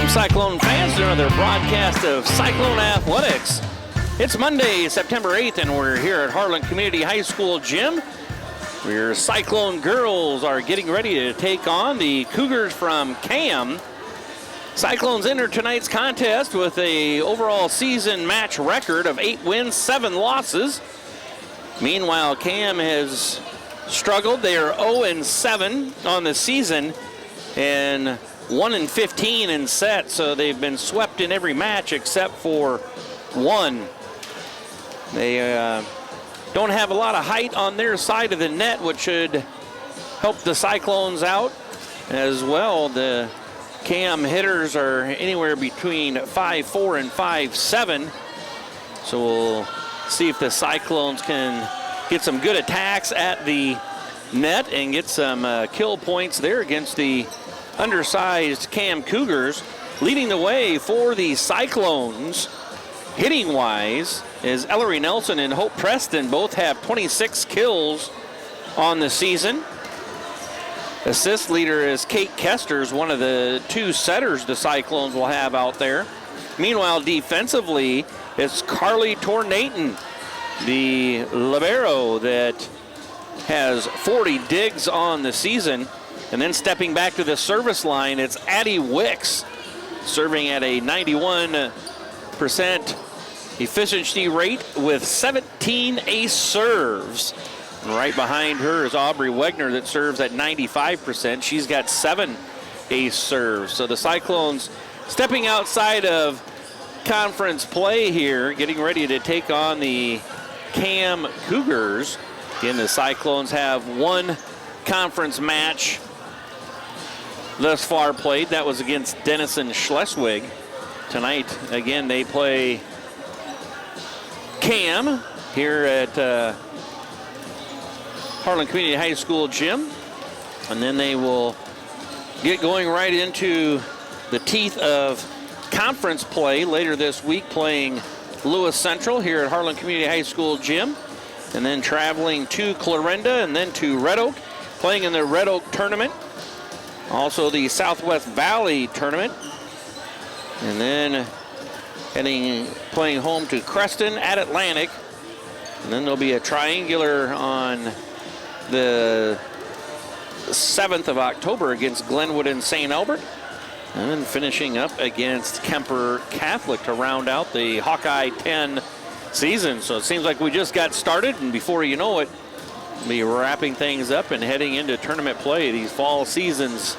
Welcome, Cyclone fans, to another broadcast of Cyclone Athletics. It's Monday, September 8th, and we're here at Harlan Community High School gym, where Cyclone girls are getting ready to take on the Cougars from Cam. Cyclones enter tonight's contest with a overall season match record of 8 wins, 7 losses. Meanwhile, Cam has struggled. They are 0-7 on the season and 1-15 in sets, so they've been swept in every match except for one. They don't have a lot of height on their side of the net, which should help the Cyclones out as well. The Cam hitters are anywhere between 5'4" and 5'7", so we'll see if the Cyclones can get some good attacks at the net and get some kill points there against the undersized Cam Cougars. Leading the way for the Cyclones, hitting-wise, is Ellery Nelson and Hope Preston. Both have 26 kills on the season. Assist leader is Kate Kesters, one of the 2 setters the Cyclones will have out there. Meanwhile, defensively, it's Carly Tornaton, the libero that has 40 digs on the season. And then stepping back to the service line, it's Addie Wicks, serving at a 91% efficiency rate with 17 ace serves. And right behind her is Aubrey Wegner that serves at 95%. She's got 7 ace serves. So the Cyclones stepping outside of conference play here, getting ready to take on the Cam Cougars. Again, the Cyclones have 1 conference match thus far played. That was against Denison Schleswig. Tonight, again, they play Cam here at Harlan Community High School gym. And then they will get going right into the teeth of conference play later this week, playing Lewis Central here at Harlan Community High School gym. And then traveling to Clarinda and then to Red Oak, playing in the Red Oak tournament. Also the Southwest Valley tournament. And then playing home to Creston at Atlantic. And then there'll be a triangular on the 7th of October against Glenwood and St. Albert. And then finishing up against Kemper Catholic to round out the Hawkeye 10 season. So it seems like we just got started, and before you know it, we'll be wrapping things up and heading into tournament play. These fall seasons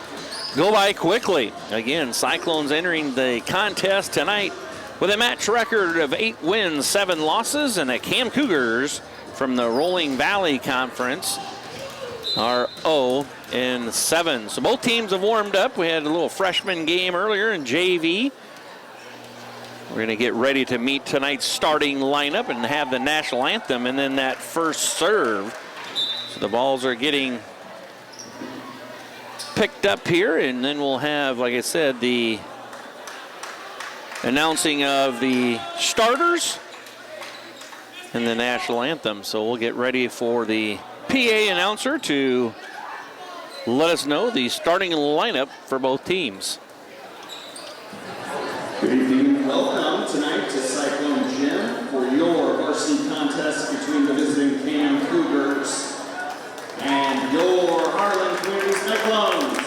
go by quickly. Again, Cyclones entering the contest tonight with a match record of 8 wins, 7 losses, and the Cam Cougars from the Rolling Valley Conference are 0-7. So both teams have warmed up. We had a little freshman game earlier in JV. We're going to get ready to meet tonight's starting lineup and have the national anthem and then that first serve. So the balls are getting picked up here, and then we'll have, like I said, the announcing of the starters and the national anthem. So we'll get ready for the PA announcer to let us know the starting lineup for both teams. Good evening. Welcome tonight to Cyclone Gym for your varsity contest between the visiting Cam Cougars and your Harlan Community Cyclones.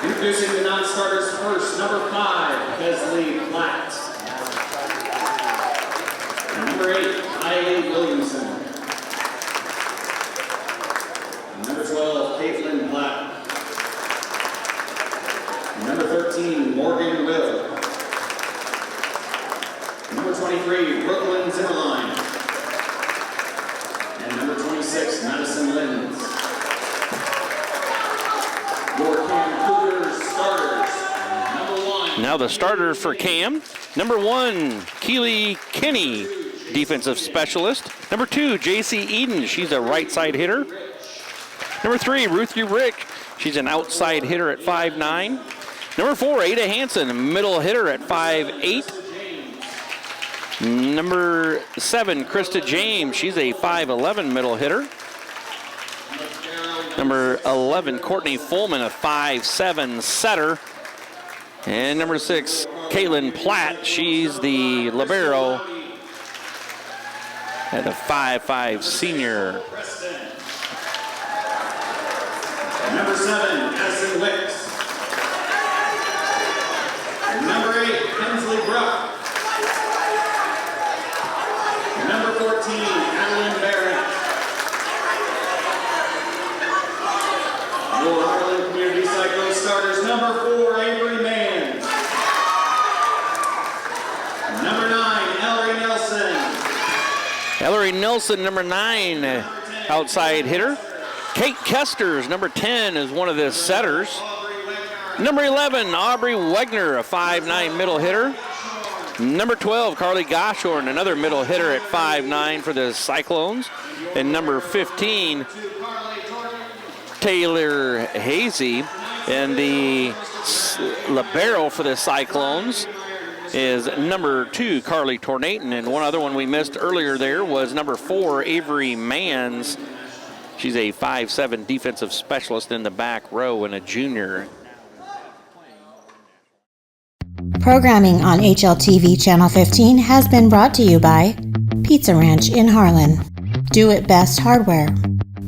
Introducing the non-starters first, number 5, Kesley Platt. And number 8, Kylie Williamson. And number 12, Caitlin Platt. Number 13, Morgan Will. Number 23, Brooklyn Zimmerline. And number 26, Madison Lins. Your Cam Cougars starters. Number 1. Now the starter for Cam. Number 1, Keely Kinney, defensive specialist. Number 2, JC Eden. She's a right side hitter. Number 3, Ruthie Rick. She's an outside hitter at 5'9". Number 4, Ada Hansen, middle hitter at 5'8". Number 7, Krista James. She's a 5'11" middle hitter. Number 11, Courtney Fullman, a 5'7" setter. And number 6, Caitlin Platt, she's the libero and a 5'5" senior. Number 7, Addison Wicks. Number 8, Hensley Brook. Number 14, Adeline Barrett. Your Harlan Community Cyclone starters, number 4, Avery Mann. Number 9, Ellery Nelson. Ellery Nelson, number 9, outside hitter. Kate Kesters, number 10, is one of the setters. Number 11, Aubrey Wegner, a 5'9" middle hitter. Number 12, Carly Goshorn, another middle hitter at 5'9" for the Cyclones. And number 15, Taylor Hazy. And the libero for the Cyclones is number 2, Carly Tornaton. And one other one we missed earlier there was number 4, Avery Manns. She's a 5'7" defensive specialist in the back row and a junior. Programming on HLTV Channel 15 has been brought to you by Pizza Ranch in Harlan, Do It Best Hardware,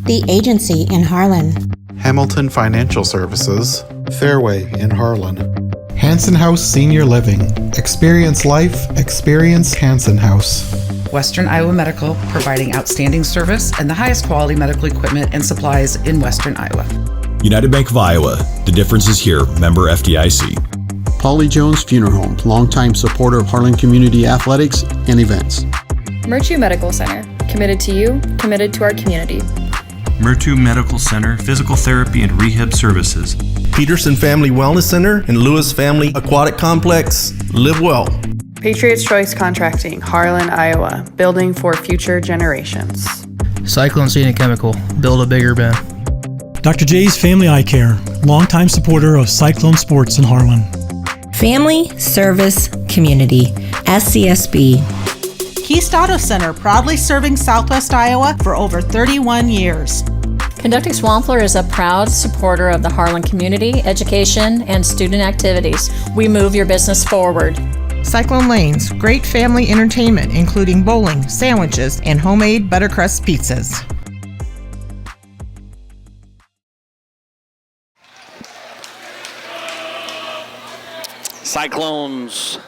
The Agency in Harlan, Hamilton Financial Services, Fairway in Harlan, Hanson House Senior Living, Experience Life, Experience Hanson House. Western Iowa Medical, providing outstanding service and the highest quality medical equipment and supplies in Western Iowa. United Bank of Iowa, the difference is here, member FDIC. Polly Jones Funeral Home, longtime supporter of Harlan Community Athletics and events. Murtu Medical Center, committed to you, committed to our community. Murtu Medical Center, physical therapy and rehab services. Peterson Family Wellness Center and Lewis Family Aquatic Complex. Live well. Patriots Choice Contracting, Harlan, Iowa, building for future generations. Cyclone Scenic Chemical, build a bigger bin. Dr. J's Family Eye Care, longtime supporter of Cyclone Sports in Harlan. Family Service Community, SCSB. Keast Auto Center, proudly serving Southwest Iowa for over 31 years. Conducting Swampler is a proud supporter of the Harlan community, education, and student activities. We move your business forward. Cyclone Lanes, great family entertainment, including bowling, sandwiches, and homemade buttercrust pizzas. Cyclones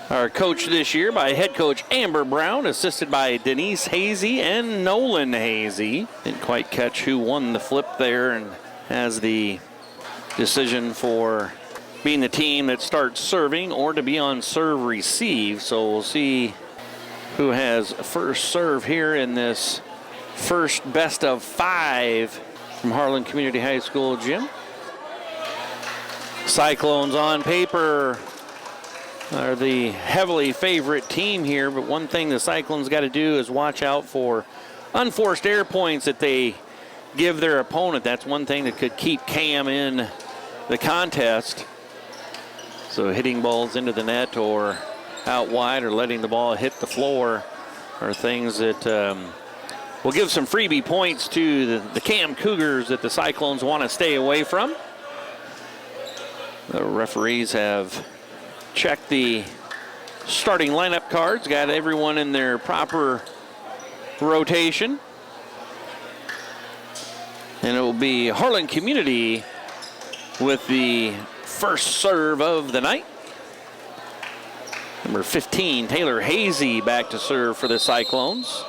are coached this year by head coach Amber Brown, assisted by Denise Hazy and Nolan Hazy. Didn't quite catch who won the flip there and has the decision for being the team that starts serving or to be on serve receive. So we'll see who has first serve here in this first best of 5 from Harlan Community High School gym. Cyclones on paper are the heavily favorite team here, but one thing the Cyclones got to do is watch out for unforced error points that they give their opponent. That's one thing that could keep Cam in the contest. So hitting balls into the net or out wide or letting the ball hit the floor are things that will give some freebie points to the Cam Cougars that the Cyclones want to stay away from. The referees have checked the starting lineup cards, got everyone in their proper rotation. And it will be Harlan Community with the first serve of the night. Number 15, Taylor Hazy, back to serve for the Cyclones.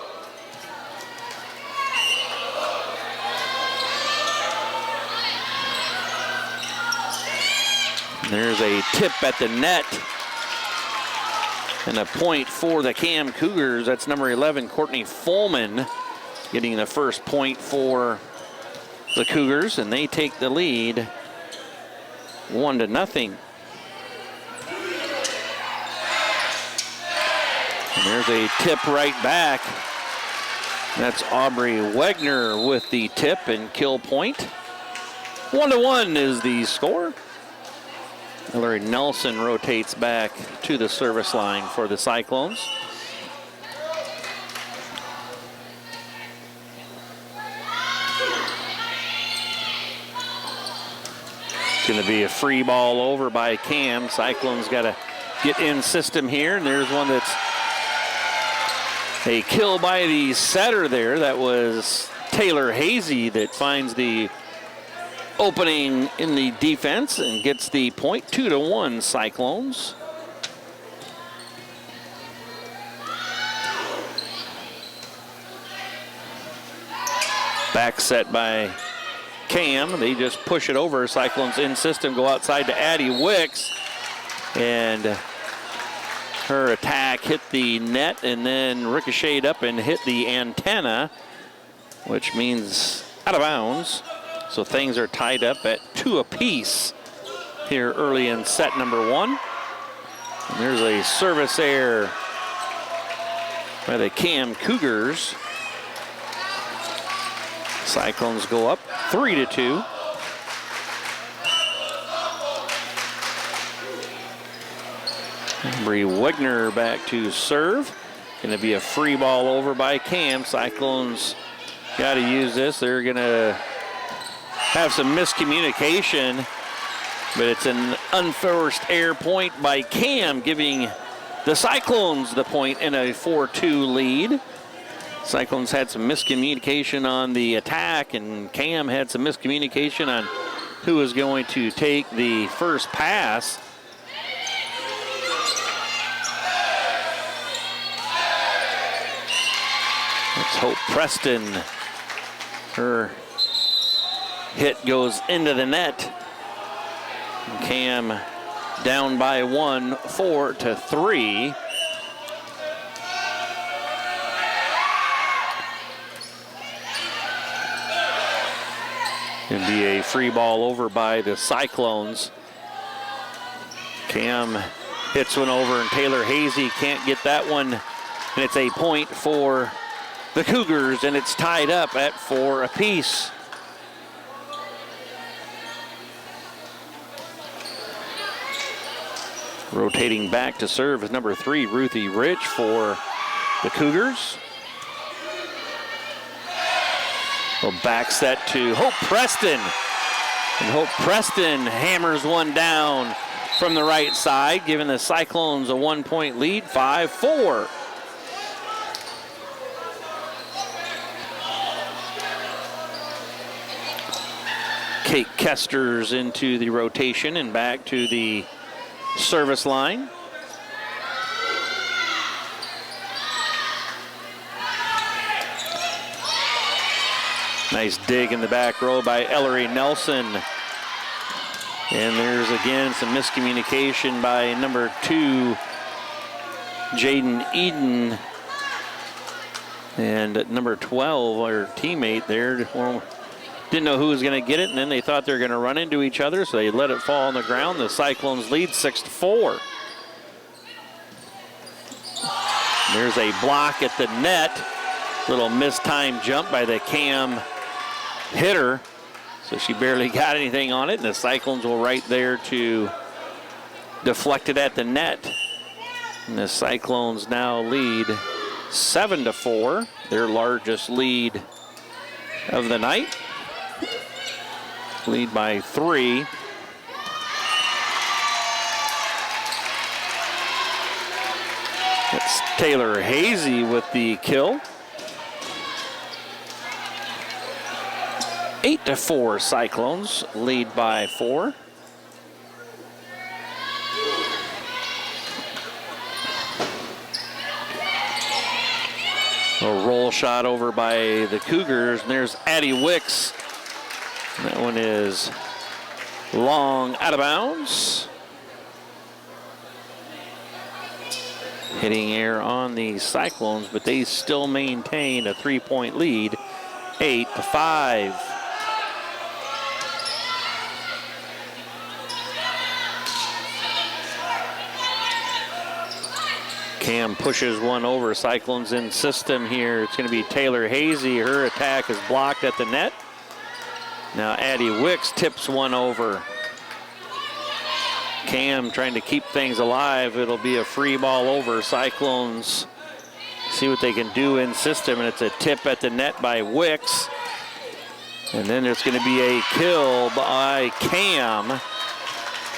There's a tip at the net. And a point for the Cam Cougars. That's number 11, Courtney Fullman, getting the first point for the Cougars. And they take the lead 1-0. And there's a tip right back. That's Aubrey Wegner with the tip and kill point. 1-1 is the score. Hillary Nelson rotates back to the service line for the Cyclones. going to be a free ball over by Cam. Cyclone's got to get in system here, and there's one that's a kill by the setter there. That was Taylor Hazy that finds the opening in the defense and gets the point. 2-1 Cyclones. Back set by Cam. They just push it over. Cyclones in system, go outside to Addie Wicks. And her attack hit the net and then ricocheted up and hit the antenna, which means out of bounds. So things are tied up at 2 apiece here early in set number 1. And there's a service error by the Cam Cougars. Cyclones go up 3-2. Bree Wigner back to serve. Going to be a free ball over by Cam. Cyclones got to use this. They're going to have some miscommunication, but it's an unforced error point by Cam, giving the Cyclones the point in a 4-2 lead. Cyclones had some miscommunication on the attack, and Cam had some miscommunication on who was going to take the first pass. Let's hope Preston, her hit goes into the net. Cam down by 1, 4-3. Going to be a free ball over by the Cyclones. Cam hits one over and Taylor Hazy can't get that one. And it's a point for the Cougars, and it's tied up at 4 apiece. Rotating back to serve is number 3, Ruthie Rich for the Cougars. Well, back set to Hope Preston. And Hope Preston hammers one down from the right side, giving the Cyclones a 1-point lead, 5-4. Kate Kester's into the rotation and back to the service line. Nice dig in the back row by Ellery Nelson. And there's again some miscommunication by number 2, Jaden Eden. And number 12, our teammate there, didn't know who was going to get it, and then they thought they were going to run into each other, so they let it fall on the ground. The Cyclones lead 6-4. There's a block at the net. Little mistimed jump by the Cam hitter, so she barely got anything on it, and the Cyclones will right there to deflect it at the net. And the Cyclones now lead 7-4, their largest lead of the night. Lead by 3. It's Taylor Hazy with the kill. 8-4 Cyclones, lead by 4. A roll shot over by the Cougars, and there's Addie Wicks. That one is long, out of bounds. Hitting air on the Cyclones, but they still maintain a 3-point lead, 8-5. Cam pushes one over. Cyclones in system here. It's going to be Taylor Hazy. Her attack is blocked at the net. Now Addie Wicks tips one over. Cam trying to keep things alive. It'll be a free ball over. Cyclones see what they can do in system, and it's a tip at the net by Wicks. And then there's going to be a kill by Cam.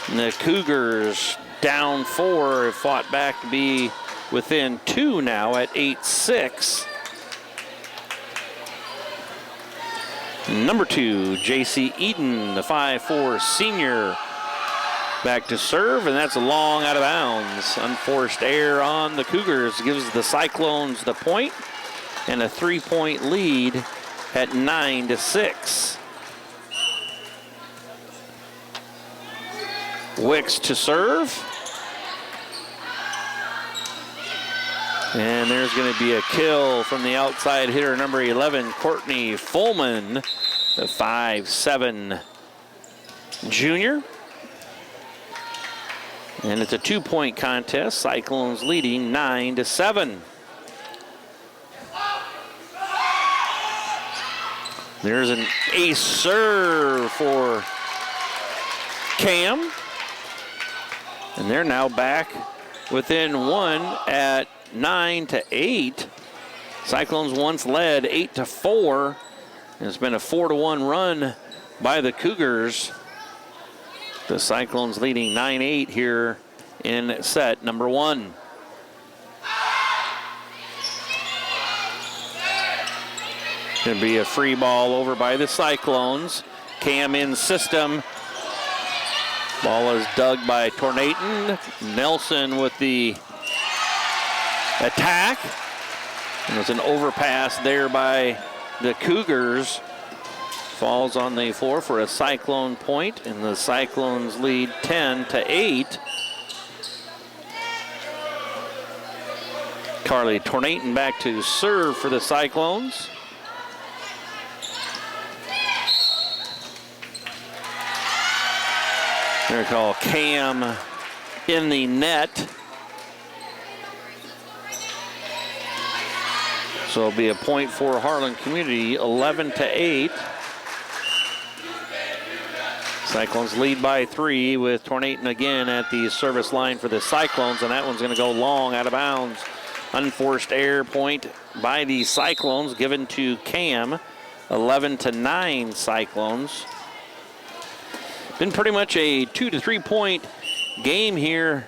And the Cougars down 4 have fought back to be within 2 now at 8-6. Number 2, J.C. Eden, the 5'4" senior, back to serve, and that's long out of bounds. Unforced error on the Cougars gives the Cyclones the point, and a 3-point lead at 9-6. Wicks to serve. And there's going to be a kill from the outside hitter, number 11, Courtney Fullman, the 5'7" junior. And it's a 2-point contest. Cyclones leading 9-7. There's an ace serve for Cam. And they're now back within 1 at 9-8. Cyclones once led 8-4. It's been a 4-1 run by the Cougars. The Cyclones leading 9-8 here in set number 1. Going to be a free ball over by the Cyclones. Cam in system. Ball is dug by Tornaton. Nelson with the attack. And there's an overpass there by the Cougars. Falls on the floor for a Cyclone point, and the Cyclones lead 10-8. Carly Tornaton back to serve for the Cyclones. They're called Cam in the net. So it'll be a point for Harlan Community, 11-8. Cyclones lead by 3 with Tornaton again at the service line for the Cyclones, and that one's going to go long out of bounds. Unforced error point by the Cyclones given to Cam. 11-9 Cyclones. Been pretty much a 2 to 3 point game here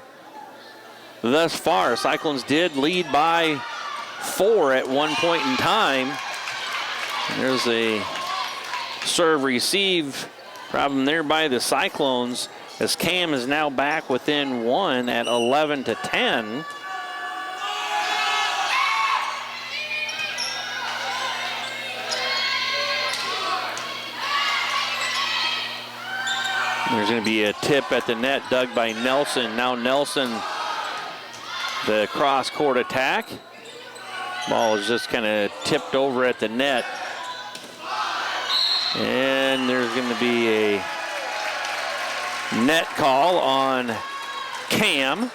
thus far. Cyclones did lead by 4 at one point in time. There's a serve receive problem there by the Cyclones, as Cam is now back within 1 at 11-10. There's going to be a tip at the net dug by Nelson. Now Nelson, the cross-court attack. Ball is just kind of tipped over at the net. And there's going to be a net call on Cam.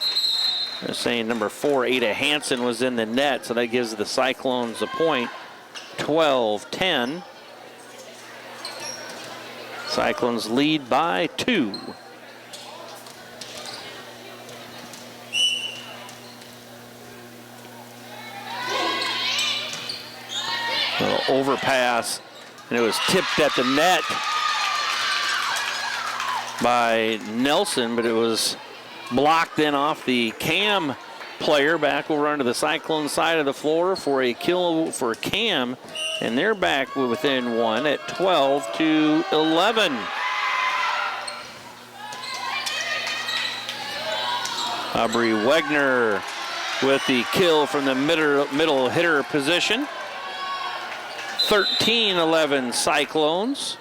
They're saying number 4, Ada Hansen, was in the net, so that gives the Cyclones a point, 12-10. Cyclones lead by 2. Little overpass, and it was tipped at the net by Nelson, but it was blocked in off the Cam player. Back over onto the Cyclone side of the floor for a kill for Cam, and they're back within 1 at 12-11. Aubrey Wegner with the kill from the middle hitter position. 13-11 Cyclones.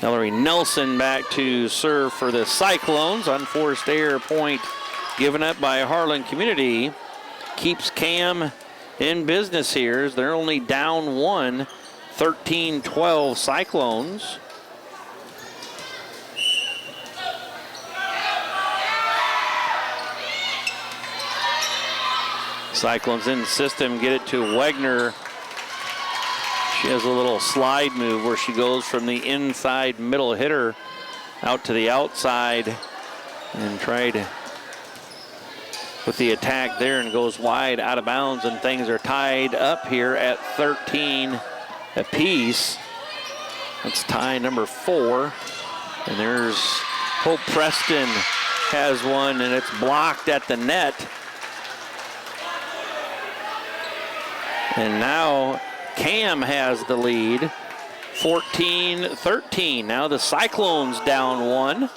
Ellery Nelson back to serve for the Cyclones. Unforced error point given up by Harlan Community. Keeps Cam in business here. They're only down 1, 13-12 Cyclones. Cyclones in the system, get it to Wegner. She has a little slide move where she goes from the inside middle hitter out to the outside and try to with the attack there and goes wide out of bounds, and things are tied up here at 13 apiece. That's tie number 4. And there's Hope Preston has one, and it's blocked at the net. And now Cam has the lead, 14-13. Now the Cyclones down 1.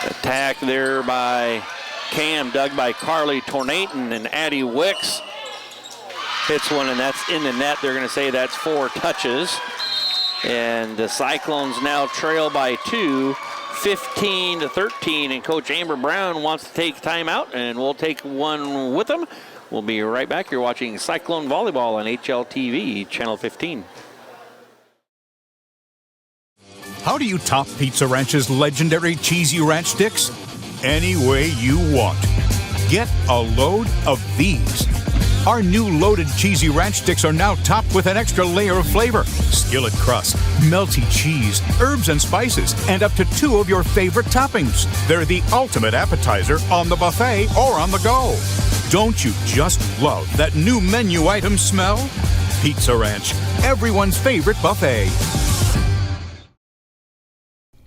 Attack there by Cam, dug by Carly Tornaton, and Addie Wicks hits one, and that's in the net. They're going to say that's 4 touches. And the Cyclones now trail by 2, 15-13, and Coach Amber Brown wants to take timeout, and we'll take one with them. We'll be right back. You're watching Cyclone Volleyball on HLTV, Channel 15. How do you top Pizza Ranch's legendary cheesy ranch sticks? Any way you want. Get a load of these. Our new loaded cheesy ranch sticks are now topped with an extra layer of flavor. Skillet crust, melty cheese, herbs and spices, and up to 2 of your favorite toppings. They're the ultimate appetizer on the buffet or on the go. Don't you just love that new menu item smell? Pizza Ranch, everyone's favorite buffet.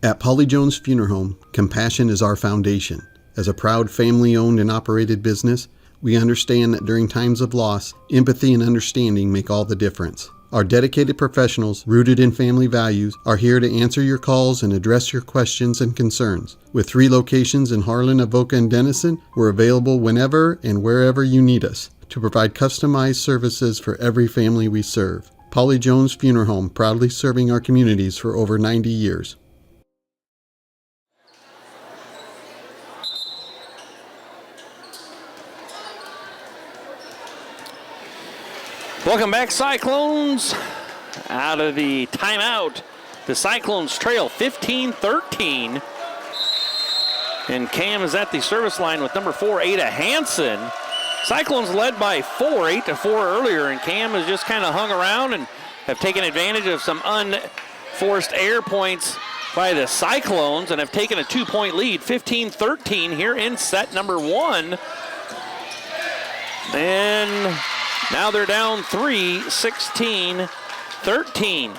At Polly Jones Funeral Home, compassion is our foundation. As a proud family-owned and operated business, we understand that during times of loss, empathy and understanding make all the difference. Our dedicated professionals, rooted in family values, are here to answer your calls and address your questions and concerns. With 3 locations in Harlan, Avoca, and Denison, we're available whenever and wherever you need us to provide customized services for every family we serve. Polly Jones Funeral Home, proudly serving our communities for over 90 years. Welcome back, Cyclones. Out of the timeout, the Cyclones trail 15-13. And Cam is at the service line with number 4, Ada Hansen. Cyclones led by 4, 8-4 earlier, and Cam has just kind of hung around and have taken advantage of some unforced error points by the Cyclones and have taken a 2-point lead, 15-13 here in set number 1. And now they're down 3, 16-13.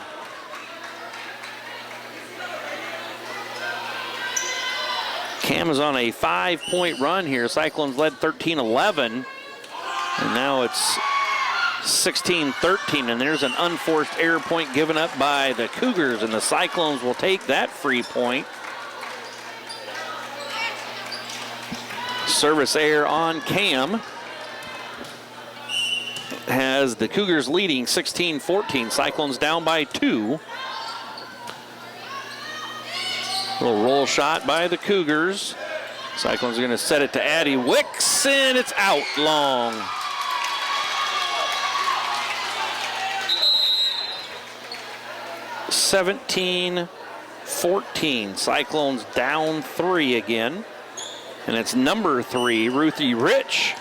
Cam is on a 5-point run here. Cyclones led 13-11. And now it's 16-13. And there's an unforced error point given up by the Cougars. And the Cyclones will take that free point. Service error on Cam has the Cougars leading 16-14. Cyclones down by 2. Little roll shot by the Cougars. Cyclones are going to set it to Addie Wicks, and it's out long. (17-14). Cyclones down 3 again. And it's number 3, Ruthie Rich,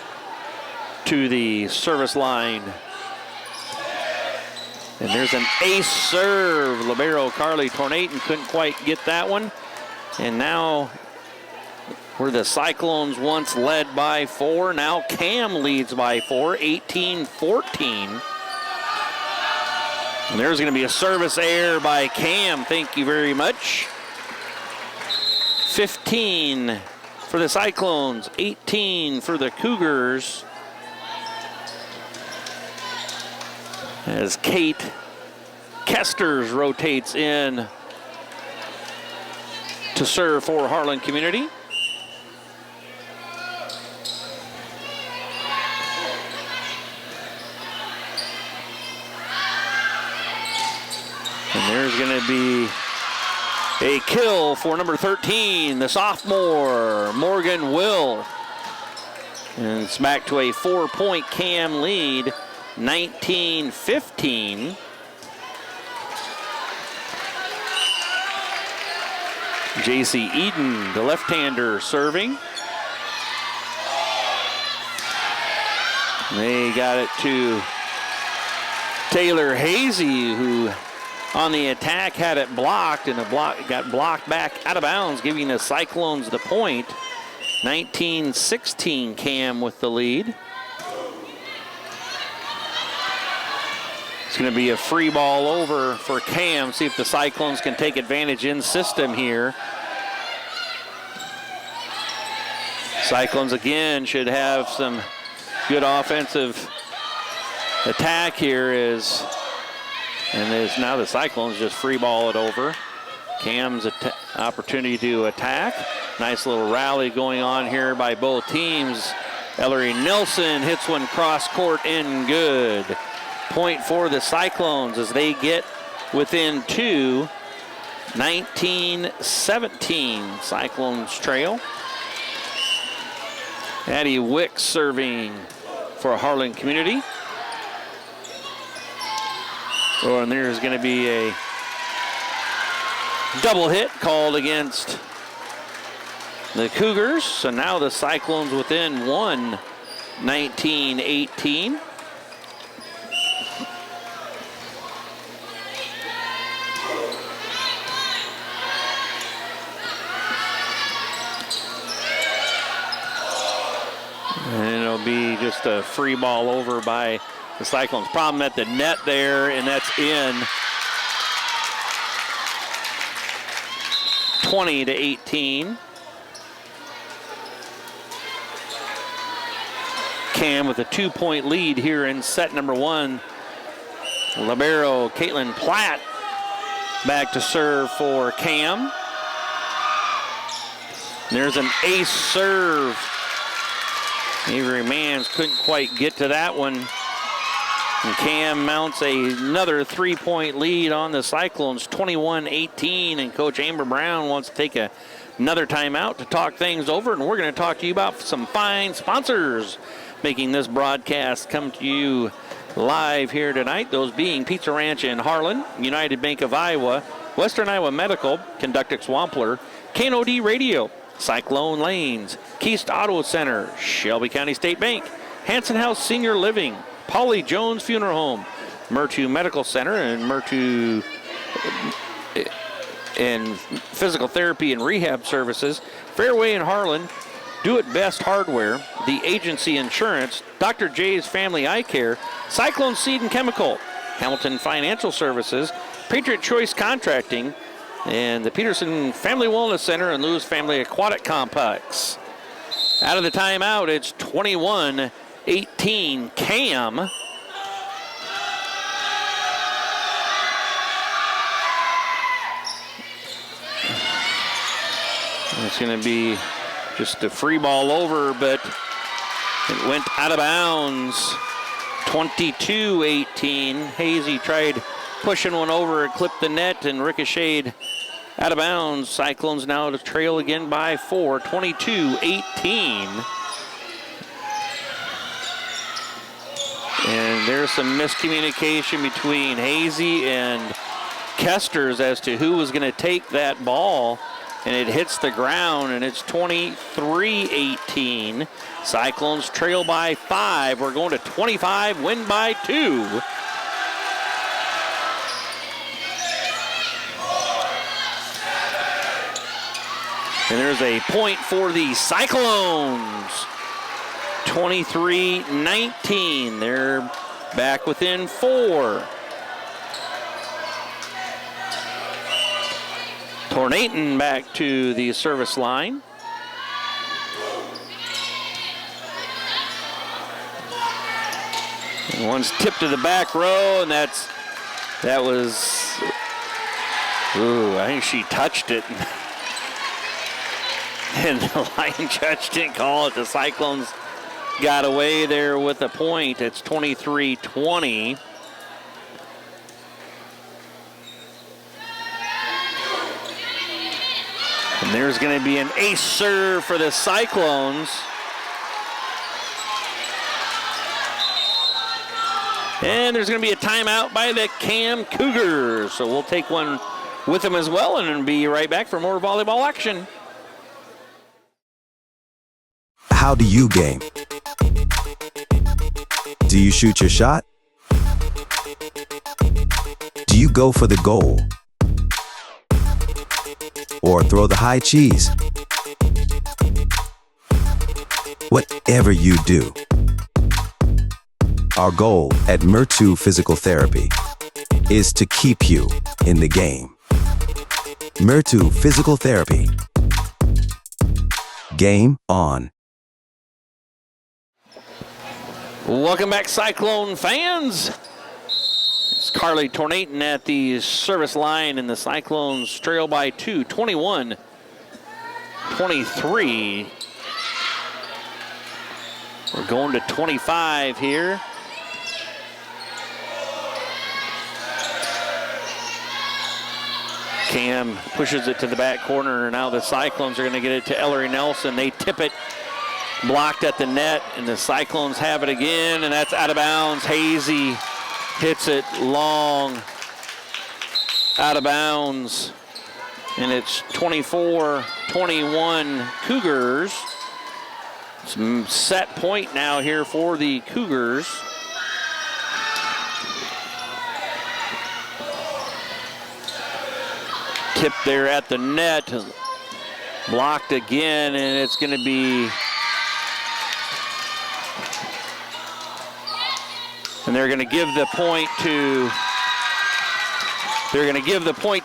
to the service line. And there's an ace serve. Libero Carly Tornaton couldn't quite get that one. And now where the Cyclones once led by 4, now Cam leads by 4, 18-14. And there's going to be a service error by Cam. Thank you very much. 15 for the Cyclones, 18 for the Cougars. As Kate Kesters rotates in to serve for Harlan Community. And there's going to be a kill for number 13, the sophomore, Morgan Will. And it's back to a 4-point Cam lead, 19-15. J.C. Eden, the left-hander, serving. They got it to Taylor Hazy, who on the attack, had it blocked, and got blocked back out of bounds, giving the Cyclones the point. 19-16 Cam with the lead. It's going to be a free ball over for Cam. See if the Cyclones can take advantage in system here. Cyclones again should have some good offensive attack here now the Cyclones just free ball it over. Cam's opportunity to attack. Nice little rally going on here by both teams. Ellery Nelson hits one cross court in good. Point for the Cyclones as they get within two. 19-17 Cyclones trail. Addie Wick serving for Harlan Community. Oh, and there's going to be a double hit called against the Cougars. So now the Cyclones within one, 19-18. And it'll be just a free ball over by the Cyclones. Problem at the net there, and that's in. 20-18. Cam with a 2-point lead here in set number one. Libero Caitlin Platt back to serve for Cam. There's an ace serve. Avery Mans couldn't quite get to that one. And Cam mounts another 3-point lead on the Cyclones, 21-18. And Coach Amber Brown wants to take another timeout to talk things over. And we're going to talk to you about some fine sponsors making this broadcast come to you live here tonight. Those being Pizza Ranch in Harlan, United Bank of Iowa, Western Iowa Medical, Conductix Wampler, KNOD Radio, Cyclone Lanes, Keast Auto Center, Shelby County State Bank, Hanson House Senior Living, Polly Jones Funeral Home, Murtu Medical Center, and Murtu and Physical Therapy and Rehab Services, Fairway in Harlan, Do It Best Hardware, The Agency Insurance, Dr. J's Family Eye Care, Cyclone Seed and Chemical, Hamilton Financial Services, Patriot Choice Contracting, and the Peterson Family Wellness Center and Lewis Family Aquatic Complex. Out of the timeout, it's 21-18 Cam. It's going to be just a free ball over, but it went out of bounds. 22-18. Hazy tried pushing one over, it clipped the net and ricocheted out of bounds. Cyclones now to trail again by 4, 22-18. And there's some miscommunication between Hazy and Kesters as to who was going to take that ball. And it hits the ground, and it's 23-18. Cyclones trail by 5. We're going to 25, win by 2. And there's a point for the Cyclones. 23-19. They're back within 4. Tornaton back to the service line. And one's tipped to the back row, and that was, ooh, I think she touched it. And the line judge didn't call it. The Cyclones got away there with a point. It's 23-20. And there's going to be an ace serve for the Cyclones. And there's going to be a timeout by the Cam Cougars. So we'll take one with them as well and be right back for more volleyball action. How do you game? Do you shoot your shot? Do Do you go for the goal? Or throw the high cheese? Whatever you do, our goal at Murtu Physical Therapy is to keep you in the game. Murtu Physical Therapy. Game on. Welcome back, Cyclone fans. It's Carly Tornaton at the service line, and the Cyclones trail by 2, 21-23. We're going to 25 here. Cam pushes it to the back corner, and now the Cyclones are going to get it to Ellery Nelson. They tip it, blocked at the net, and the Cyclones have it again, and that's out of bounds. Hazy hits it long, out of bounds, and it's 24-21 Cougars. Some set point now here for the Cougars. Tip there at the net, blocked again, and it's going to be, and they're going to give the point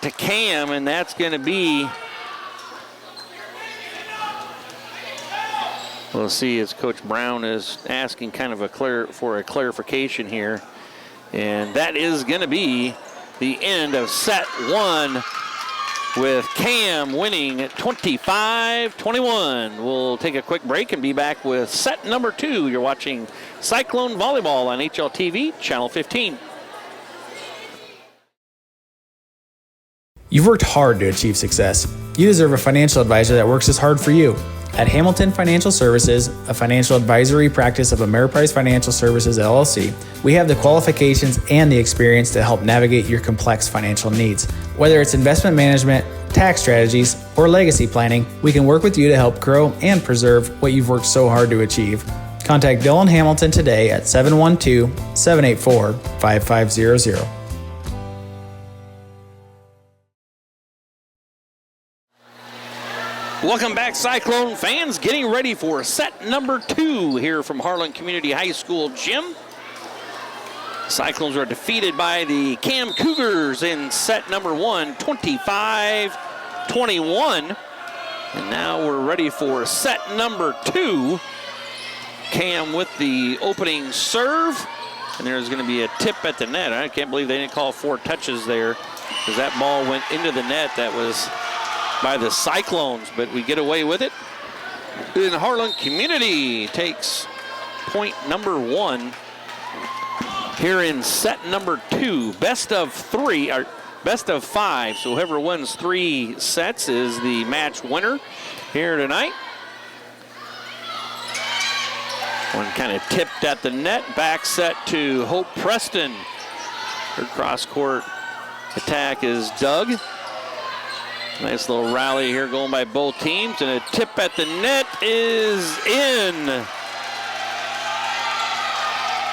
to, Cam, and that's going to be, we'll see as Coach Brown is asking kind of a clarification here, and that is going to be the end of set one, with Cam winning 25-21. We'll take a quick break and be back with set number 2. You're watching Cyclone Volleyball on HLTV, Channel 15. You've worked hard to achieve success. You deserve a financial advisor that works as hard for you. At Hamilton Financial Services, a financial advisory practice of Ameriprise Financial Services, LLC, we have the qualifications and the experience to help navigate your complex financial needs. Whether it's investment management, tax strategies, or legacy planning, we can work with you to help grow and preserve what you've worked so hard to achieve. Contact Dylan Hamilton today at 712-784-5500. Welcome back, Cyclone fans. Getting ready for set number 2 here from Harlan Community High School gym. Cyclones are defeated by the Cam Cougars in set number 1, 25-21. And now we're ready for set number 2. Cam with the opening serve. And there's going to be a tip at the net. I can't believe they didn't call 4 touches there, because that ball went into the net. That was by the Cyclones, but we get away with it. And Harlan Community takes point number 1 here in set number 2. Best of 3, or best of 5. So whoever wins 3 sets is the match winner here tonight. One kind of tipped at the net. Back set to Hope Preston. Her cross-court attack is Doug. Nice little rally here going by both teams, and a tip at the net is in.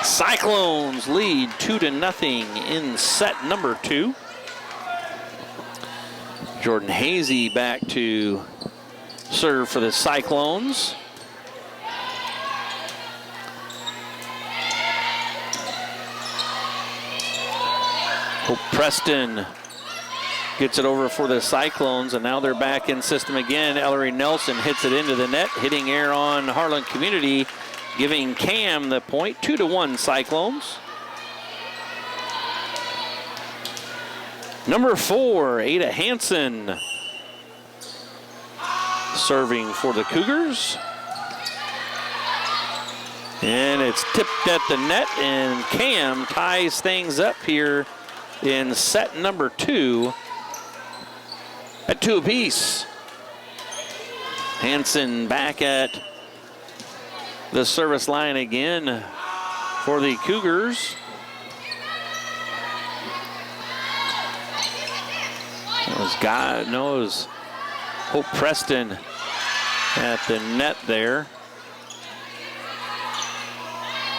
Cyclones lead 2-0 in set number 2. Jordan Hazy back to serve for the Cyclones. Hope Preston gets it over for the Cyclones, and now they're back in system again. Ellery Nelson hits it into the net, hitting air on Harlan Community, giving Cam the point. 2-1 Cyclones. Number 4, Ada Hansen, serving for the Cougars. And it's tipped at the net, and Cam ties things up here in set number 2. At 2 apiece. Hansen back at the service line again for the Cougars. It was Hope Preston at the net there.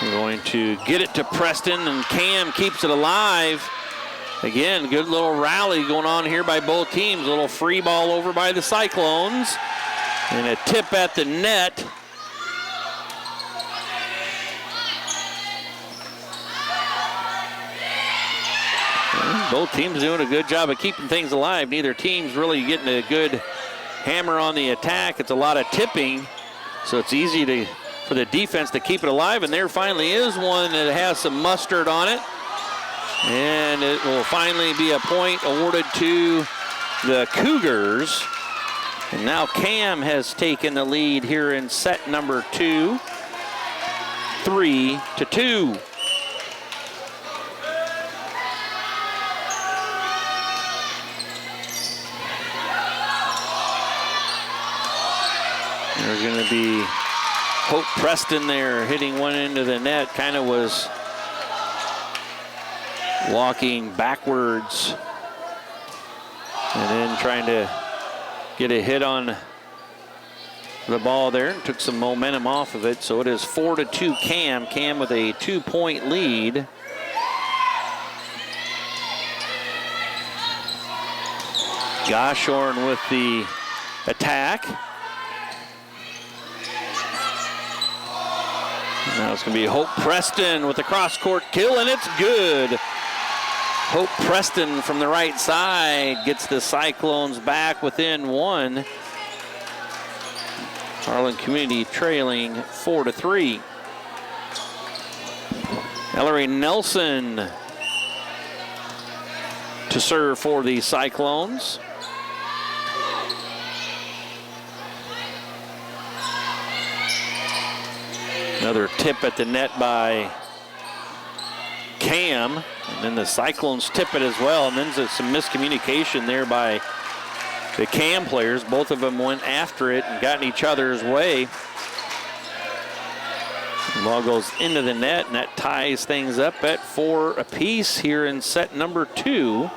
We're going to get it to Preston, and Cam keeps it alive. Again, good little rally going on here by both teams. A little free ball over by the Cyclones. And a tip at the net. Both teams doing a good job of keeping things alive. Neither team's really getting a good hammer on the attack. It's a lot of tipping, so it's easy for the defense to keep it alive. And there finally is one that has some mustard on it. And it will finally be a point awarded to the Cougars. And now Cam has taken the lead here in set number 2, 3-2. There's going to be Hope Preston there hitting one into the net. Kind of was walking backwards and then trying to get a hit on the ball there and took some momentum off of it. So it is 4-2 Cam. Cam with a 2-point lead. Goshorn with the attack. Now it's going to be Hope Preston with the cross-court kill, and it's good. Hope Preston from the right side gets the Cyclones back within 1. Harlan Community trailing 4-3. Ellery Nelson to serve for the Cyclones. Another tip at the net by Cam. And then the Cyclones tip it as well. And then there's some miscommunication there by the Cam players. Both of them went after it and got in each other's way. The ball goes into the net, and that ties things up at 4 apiece here in set number 2.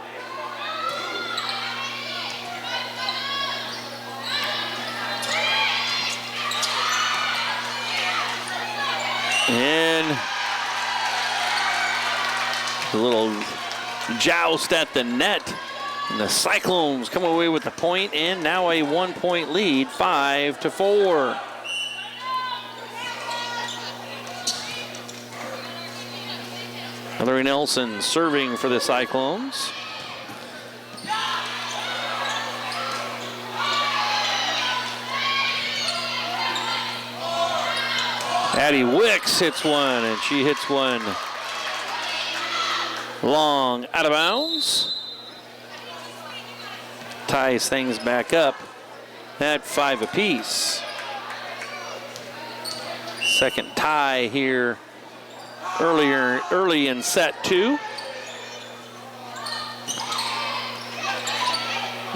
And a little joust at the net. And the Cyclones come away with the point, and now a 1-point lead, 5-4. Ellery Nelson serving for the Cyclones. Addie Wicks hits one, and she hits one long out of bounds. Ties things back up at 5 apiece. Second tie here early in set 2.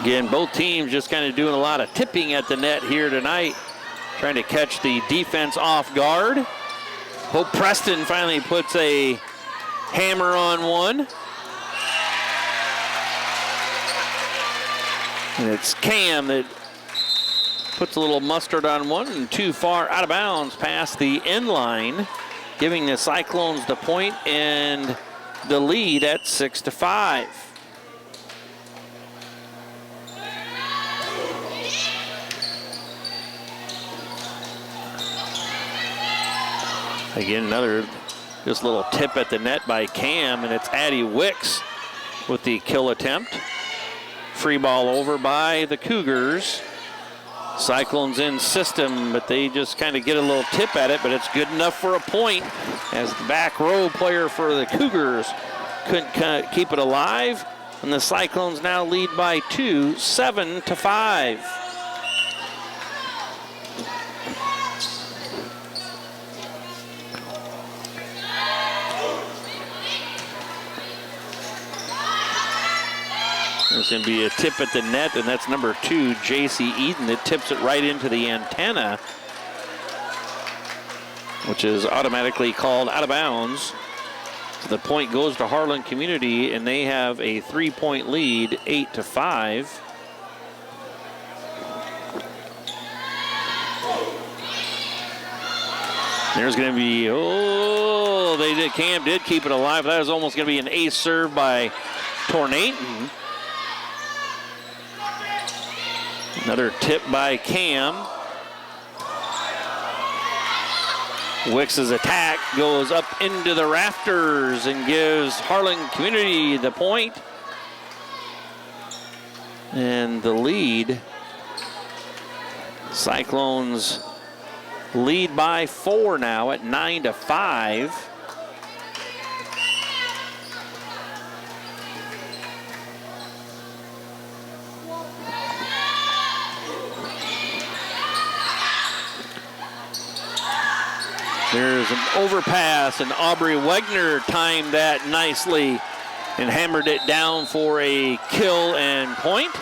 Again, both teams just kind of doing a lot of tipping at the net here tonight, trying to catch the defense off guard. Hope Preston finally puts a hammer on one. And it's Cam that puts a little mustard on one, and too far out of bounds past the end line, giving the Cyclones the point and the lead at 6-5. Again, another just little tip at the net by Cam, and it's Addie Wicks with the kill attempt. Free ball over by the Cougars. Cyclones in system, but they just kind of get a little tip at it, but it's good enough for a point as the back row player for the Cougars couldn't keep it alive, and the Cyclones now lead by 2, 7-5. There's going to be a tip at the net, and that's number 2, J.C. Eden, that tips it right into the antenna, which is automatically called out of bounds. So the point goes to Harlan Community, and they have a 3-point lead, 8-5. There's going to be, Cam did keep it alive. That was almost going to be an ace serve by Tornaton. Another tip by Cam. Wicks' attack goes up into the rafters and gives Harlan Community the point. And the lead. Cyclones lead by 4 now at 9-5. There's an overpass, and Aubrey Wegner timed that nicely and hammered it down for a kill and point.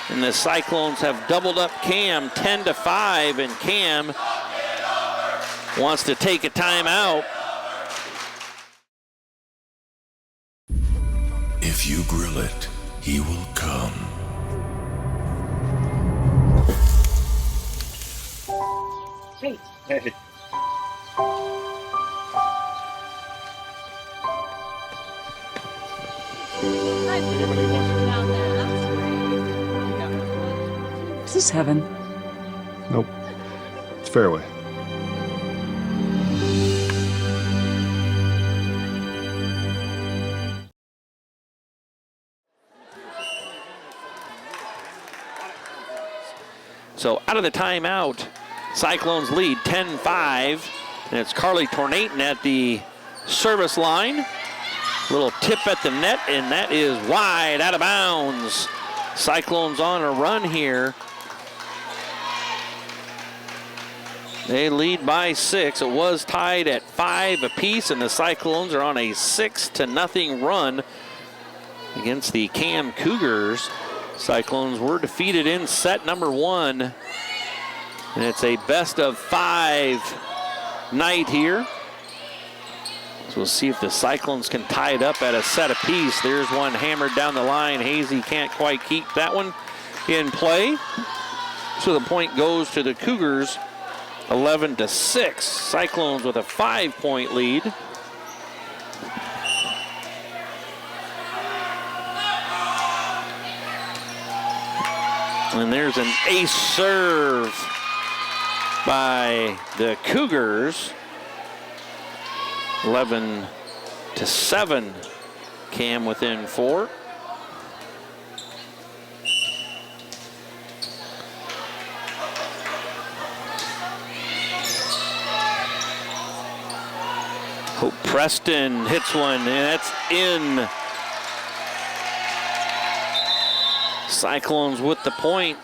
And the Cyclones have doubled up Cam 10-5, and Cam wants to take a timeout. If you grill it, he will come. Hey. Is this heaven? Nope. It's fairway. So out of the timeout, Cyclones lead 10-5, and it's Carly Tornaton at the service line. Little tip at the net, and that is wide, out of bounds. Cyclones on a run here. They lead by 6. It was tied at 5 apiece, and the Cyclones are on a 6-0 run against the Cam Cougars. Cyclones were defeated in set number 1, and it's a best of 5 night here. So we'll see if the Cyclones can tie it up at a set apiece. There's one hammered down the line. Hazy can't quite keep that one in play. So the point goes to the Cougars, 11-6. Cyclones with a 5-point lead. And there's an ace serve by the Cougars. 11-7. Cam within 4. Hope Preston hits one, and that's in. Cyclones with the point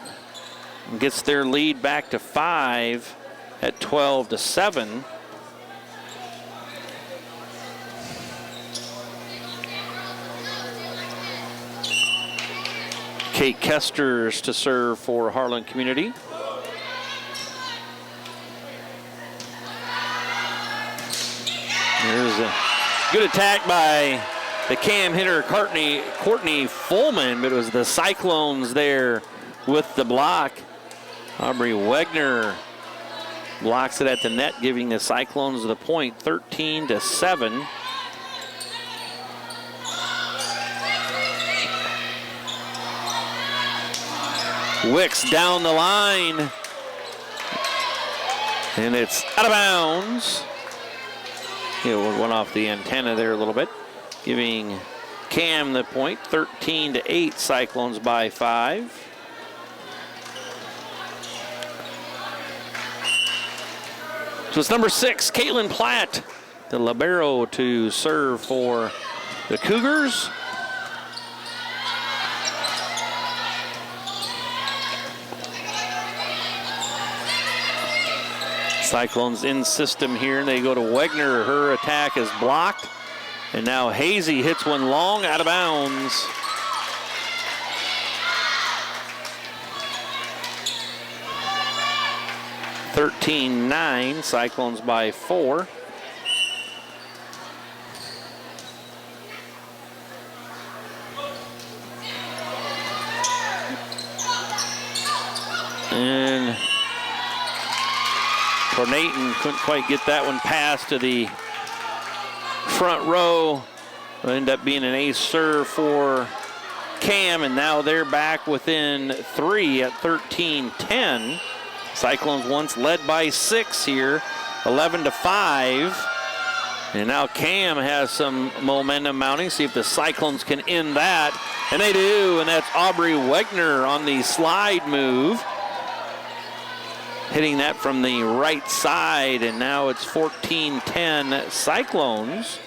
and gets their lead back to 5 at 12-7. Kate Kesters to serve for Harlan Community. There's a good attack by the Cam hitter, Courtney Fullman, but it was the Cyclones there with the block. Aubrey Wegner blocks it at the net, giving the Cyclones the point, 13-7. Wicks down the line, and it's out of bounds. It went off the antenna there a little bit, giving Cam the point, 13-8, Cyclones by 5. So it's number 6, Caitlin Platt, the libero, to serve for the Cougars. Cyclones in system here, and they go to Wegner. Her attack is blocked. And now Hazy hits one long out of bounds. (13-9), Cyclones by 4. And Tornaton couldn't quite get that one past to the front row. It'll end up being an ace serve for Cam, and now they're back within 3 at 13-10. Cyclones once led by 6 here, 11-5. And now Cam has some momentum mounting. See if the Cyclones can end that. And they do, and that's Aubrey Wegner on the slide move. Hitting that from the right side, and now it's 14-10 Cyclones.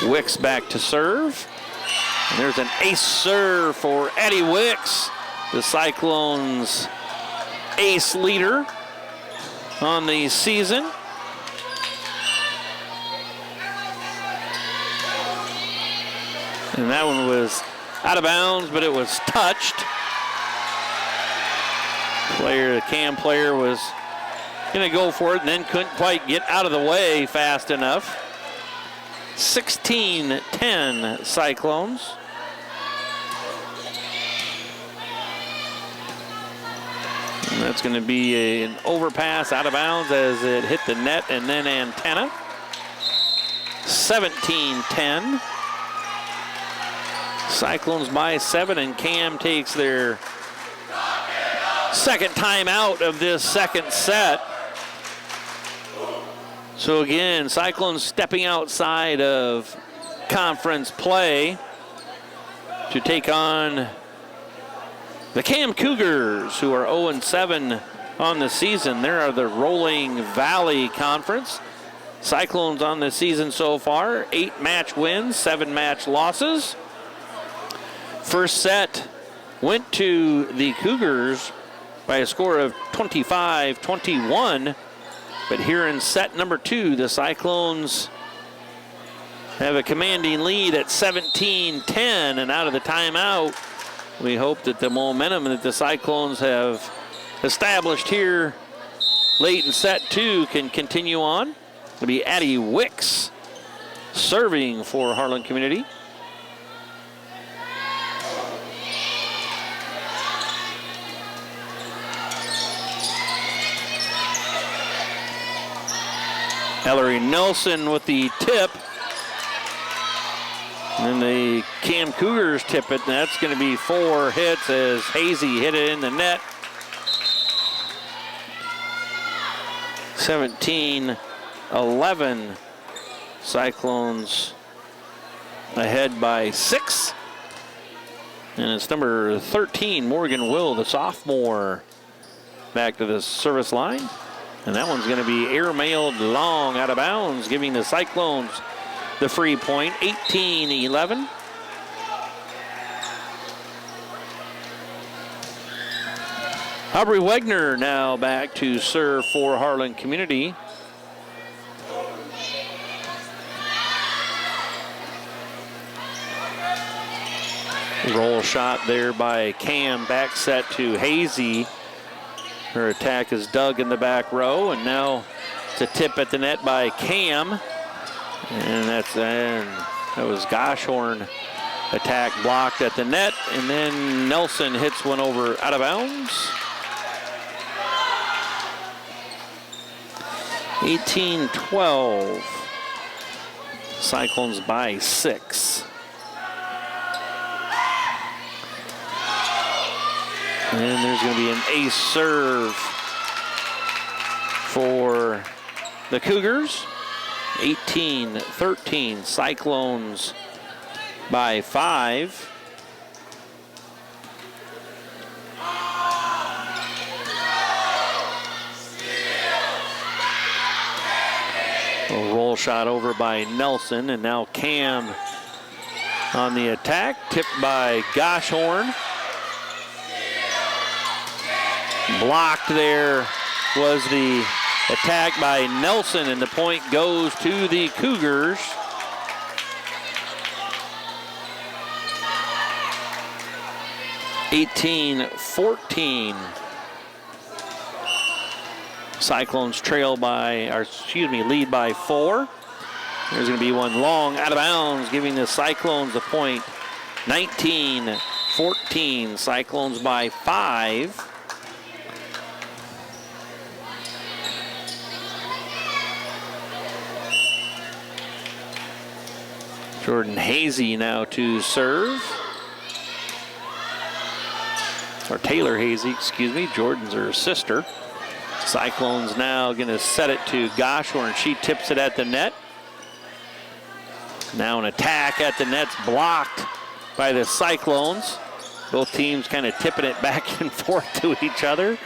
Wicks back to serve. And there's an ace serve for Addie Wicks, the Cyclones' ace leader on the season. And that one was out of bounds, but it was touched. The Cam player was going to go for it and then couldn't quite get out of the way fast enough. 16-10 Cyclones. And that's going to be an overpass out of bounds as it hit the net and then antenna. 17-10. Cyclones by 7, and Cam takes their second time out of this second set. So again, Cyclones stepping outside of conference play to take on the Cam Cougars, who are 0-7 on the season. They are the Rolling Valley Conference. Cyclones on the season so far, 8 match wins, 7 match losses. First set went to the Cougars by a score of 25-21. But here in set number 2, the Cyclones have a commanding lead at 17-10. And out of the timeout, we hope that the momentum that the Cyclones have established here late in set 2 can continue on. It'll be Addie Wicks serving for Harlan Community. Ellery Nelson with the tip. And the Cam Cougars tip it, and that's going to be 4 hits as Hazy hit it in the net. 17-11. Cyclones ahead by 6. And it's number 13, Morgan Will, the sophomore, back to the service line. And that one's going to be air-mailed long out of bounds, giving the Cyclones the free point, 18-11. Aubrey Wegner now back to serve for Harlan Community. Roll shot there by Cam, back set to Hazy. Her attack is dug in the back row, and now it's a tip at the net by Cam. And that was Goshorn attack blocked at the net, and then Nelson hits one over out of bounds. 18-12. Cyclones by 6. And there's going to be an ace serve for the Cougars. 18-13, Cyclones by 5. A roll shot over by Nelson, and now Cam on the attack, tipped by Goshorn. Blocked there was the attack by Nelson, and the point goes to the Cougars. (18-14). Cyclones lead by 4. There's going to be one long out of bounds, giving the Cyclones the point. 19-14. Cyclones by 5. Jordan Hazy now to serve. Or Taylor Hazy, excuse me. Jordan's her sister. Cyclones now going to set it to Goshorn. She tips it at the net. Now an attack at the net's blocked by the Cyclones. Both teams kind of tipping it back and forth to each other.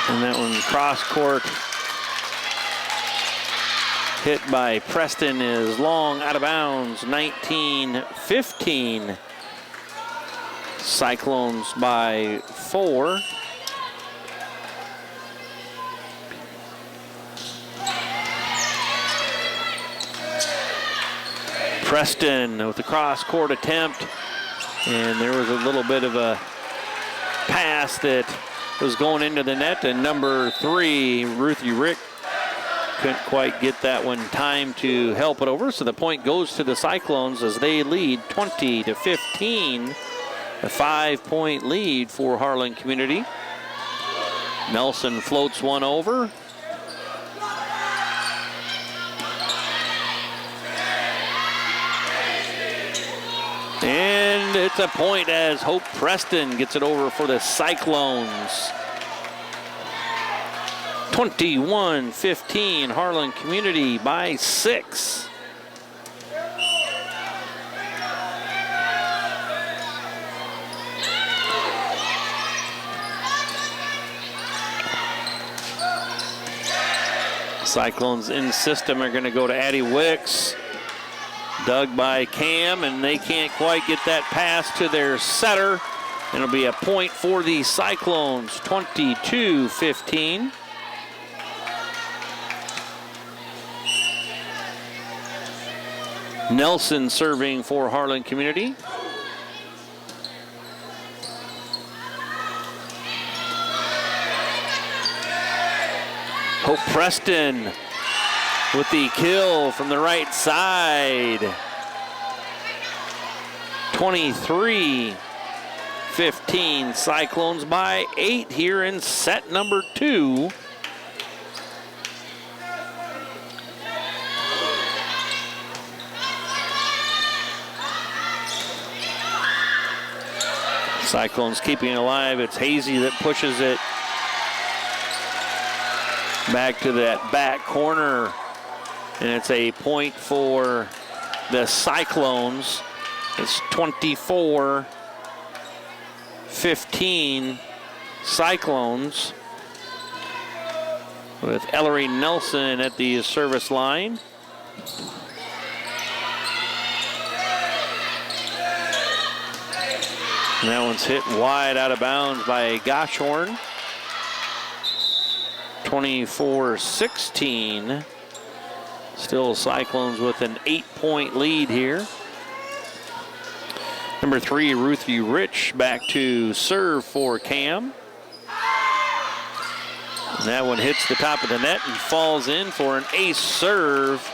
And that one cross court hit by Preston is long out of bounds. 19-15. Cyclones by 4. Preston with the cross court attempt, and there was a little bit of a pass that was going into the net, and number 3, Ruthie Rick, couldn't quite get that one time to help it over, so the point goes to the Cyclones as they lead 20-15, a 5-point lead for Harlan Community. Nelson floats one over. And it's a point as Hope Preston gets it over for the Cyclones. 21-15, Harlan Community by 6. Cyclones in system are going to go to Addie Wicks. Dug by Cam, and they can't quite get that pass to their setter. It'll be a point for the Cyclones, 22-15. Nelson serving for Harlan Community. Hope Preston with the kill from the right side. 23-15, Cyclones by 8 here in set number 2. Cyclones keeping it alive. It's Hazy that pushes it back to that back corner. And it's a point for the Cyclones. It's 24-15 Cyclones with Ellery Nelson at the service line. And that one's hit wide out of bounds by Goshorn. 24-16. Still Cyclones with an 8-point lead here. Number 3, Ruthie Rich back to serve for Cam. And that one hits the top of the net and falls in for an ace serve.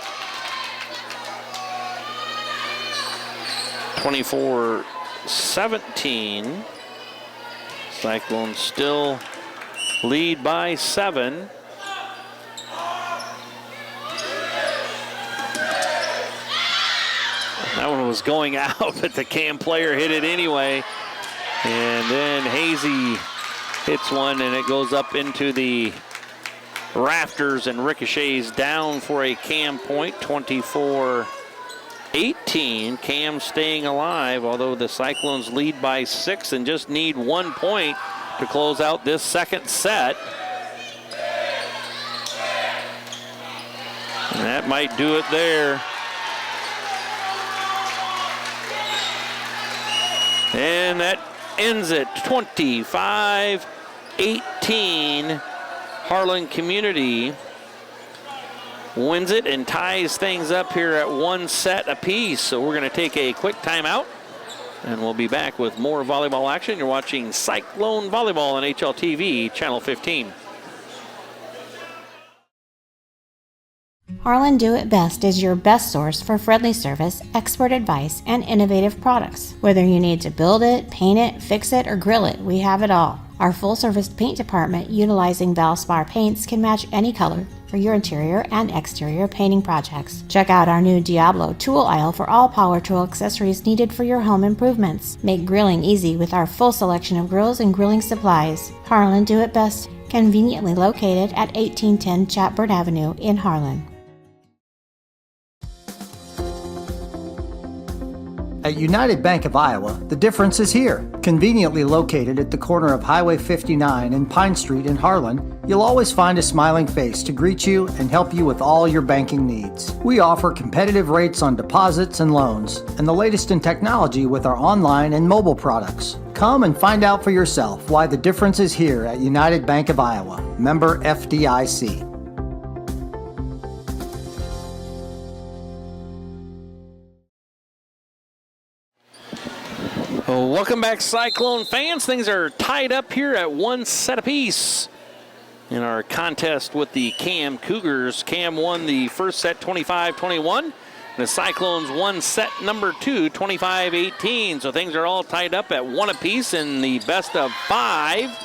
24-17. Cyclones still lead by 7. That one was going out, but the Cam player hit it anyway. And then Hazy hits one, and it goes up into the rafters and ricochets down for a Cam point, 24-18. Cam staying alive, although the Cyclones lead by 6 and just need 1 point to close out this second set. And that might do it there. And that ends it, 25-18. Harlan Community wins it and ties things up here at 1 set apiece. So we're going to take a quick timeout, and we'll be back with more volleyball action. You're watching Cyclone Volleyball on HLTV, Channel 15. Harlan Do It Best is your best source for friendly service, expert advice, and innovative products. Whether you need to build it, paint it, fix it, or grill it, we have it all. Our full-service paint department utilizing Valspar paints can match any color for your interior and exterior painting projects. Check out our new Diablo tool aisle for all power tool accessories needed for your home improvements. Make grilling easy with our full selection of grills and grilling supplies. Harlan Do It Best, conveniently located at 1810 Chatburn Avenue in Harlan. At United Bank of Iowa, the difference is here. Conveniently located at the corner of Highway 59 and Pine Street in Harlan, you'll always find a smiling face to greet you and help you with all your banking needs. We offer competitive rates on deposits and loans, and the latest in technology with our online and mobile products. Come and find out for yourself why the difference is here at United Bank of Iowa. Member FDIC. Welcome back, Cyclone fans. Things are tied up here at 1 set apiece in our contest with the Cam Cougars. Cam won the first set 25-21. The Cyclones won set number 2 25-18. So things are all tied up at 1 apiece in the best of 5.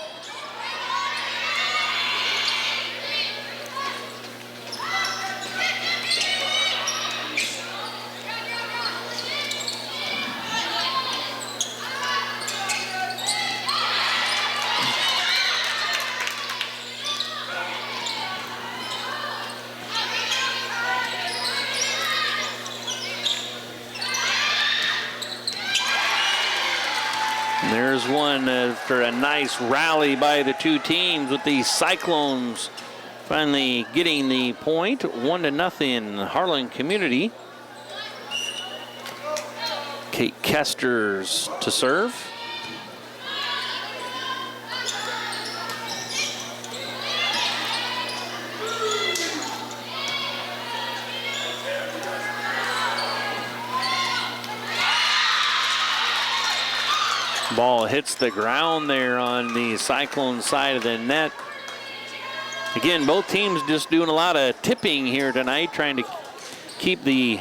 There's one after a nice rally by the two teams with the Cyclones finally getting the point. 1-0 Harlan Community. Kate Kester's to serve. Ball hits the ground there on the Cyclone side of the net. Again, both teams just doing a lot of tipping here tonight, trying to keep the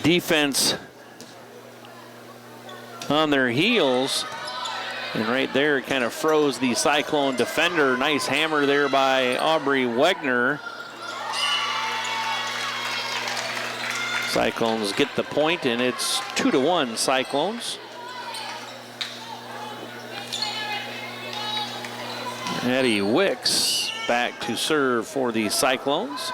defense on their heels. And right there, it kind of froze the Cyclone defender. Nice hammer there by Aubrey Wegner. Cyclones get the point, and it's 2-1 Cyclones. Eddie Wicks back to serve for the Cyclones.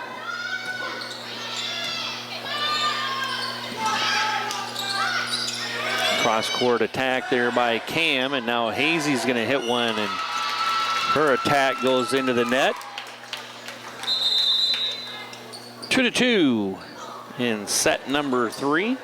Cross-court attack there by Cam, and now Hazy's going to hit one, and her attack goes into the net. 2-2. In set number 3.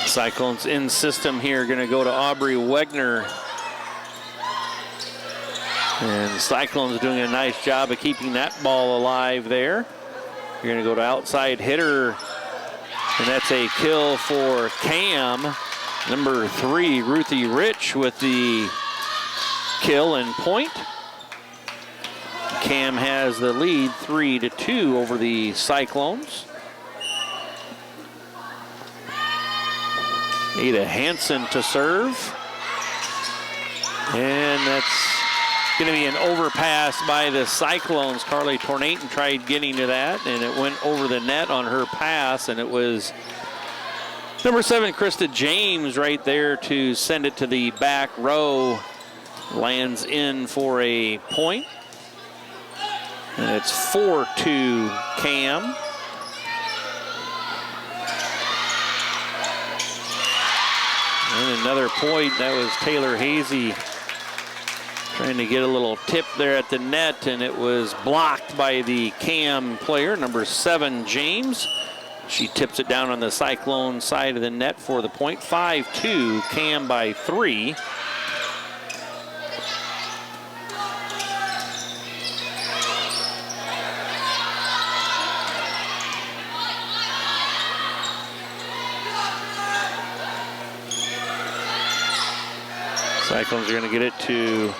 Cyclones in system here, going to go to Aubrey Wegner. And Cyclones doing a nice job of keeping that ball alive there. You're going to go to outside hitter. And that's a kill for Cam. Number 3, Ruthie Rich with the kill and point. Cam has the lead 3-2 over the Cyclones. Ada Hansen to serve. And that's going to be an overpass by the Cyclones. Carly Tornaton tried getting to that, and it went over the net on her pass, and it was number 7, Krista James, right there to send it to the back row. Lands in for a point. And it's 4-2 Cam. And another point. That was Taylor Hazy trying to get a little tip there at the net, and it was blocked by the Cam player, number 7, James. She tips it down on the Cyclone side of the net for the point. 5-2, Cam by 3. Cyclones are going to get it to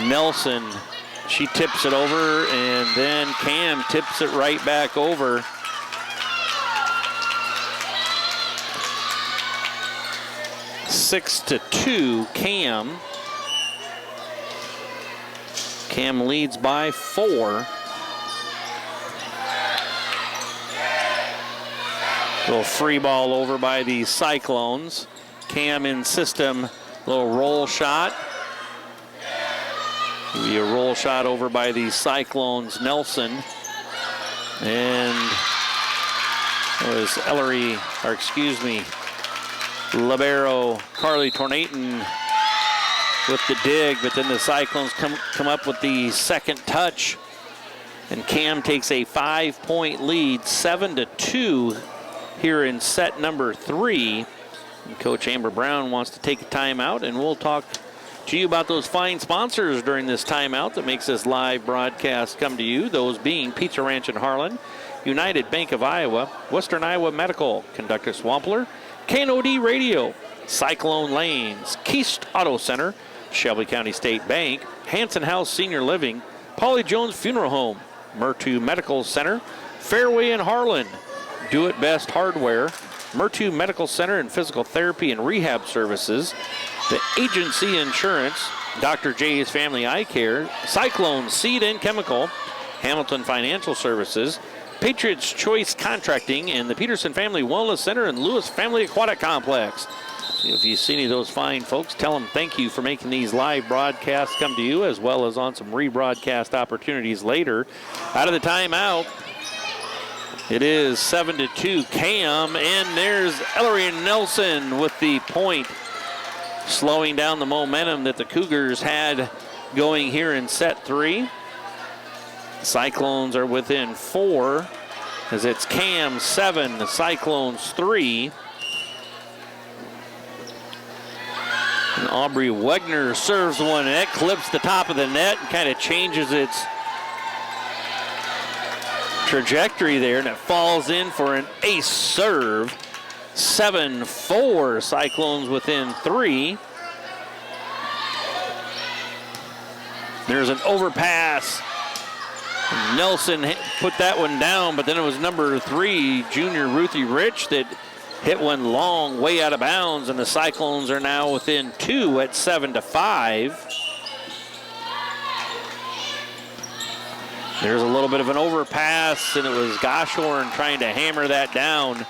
Nelson. She tips it over, and then Cam tips it right back over. Six to 2, Cam. Cam leads by 4. Little free ball over by the Cyclones. Cam in system, little roll shot. Be a roll shot over by the Cyclones, Nelson. And it was Libero Carly Tornaton with the dig, but then the Cyclones come up with the second touch. And Cam takes a 5-point lead, 7 to 2 here in set number 3. And Coach Amber Brown wants to take a timeout, and we'll talk to you about those fine sponsors during this timeout that makes this live broadcast come to you, those being Pizza Ranch in Harlan, United Bank of Iowa, Western Iowa Medical, Conductor Swampler, KNOD Radio, Cyclone Lanes, Keast Auto Center, Shelby County State Bank, Hanson House Senior Living, Polly Jones Funeral Home, Murtu Medical Center, Fairway in Harlan, Do It Best Hardware, Murtu Medical Center and Physical Therapy and Rehab Services, the Agency Insurance, Dr. J's Family Eye Care, Cyclone Seed and Chemical, Hamilton Financial Services, Patriots Choice Contracting, and the Peterson Family Wellness Center and Lewis Family Aquatic Complex. So if you see any of those fine folks, tell them thank you for making these live broadcasts come to you, as well as on some rebroadcast opportunities later. Out of the timeout, it is 7 to 2 Cam, and there's Ellery Nelson with the point, slowing down the momentum that the Cougars had going here in set 3. Cyclones are within 4 as it's Cam 7, the Cyclones 3. And Aubrey Wegner serves one, and that clips the top of the net and kind of changes its trajectory there, and it falls in for an ace serve. 7-4, Cyclones within 3. There's an overpass. Nelson put that one down, but then it was number 3, junior Ruthie Rich, that hit one long, way out of bounds, and the Cyclones are now within 2 at 7-5. There's a little bit of an overpass, and it was Goshorn trying to hammer that down.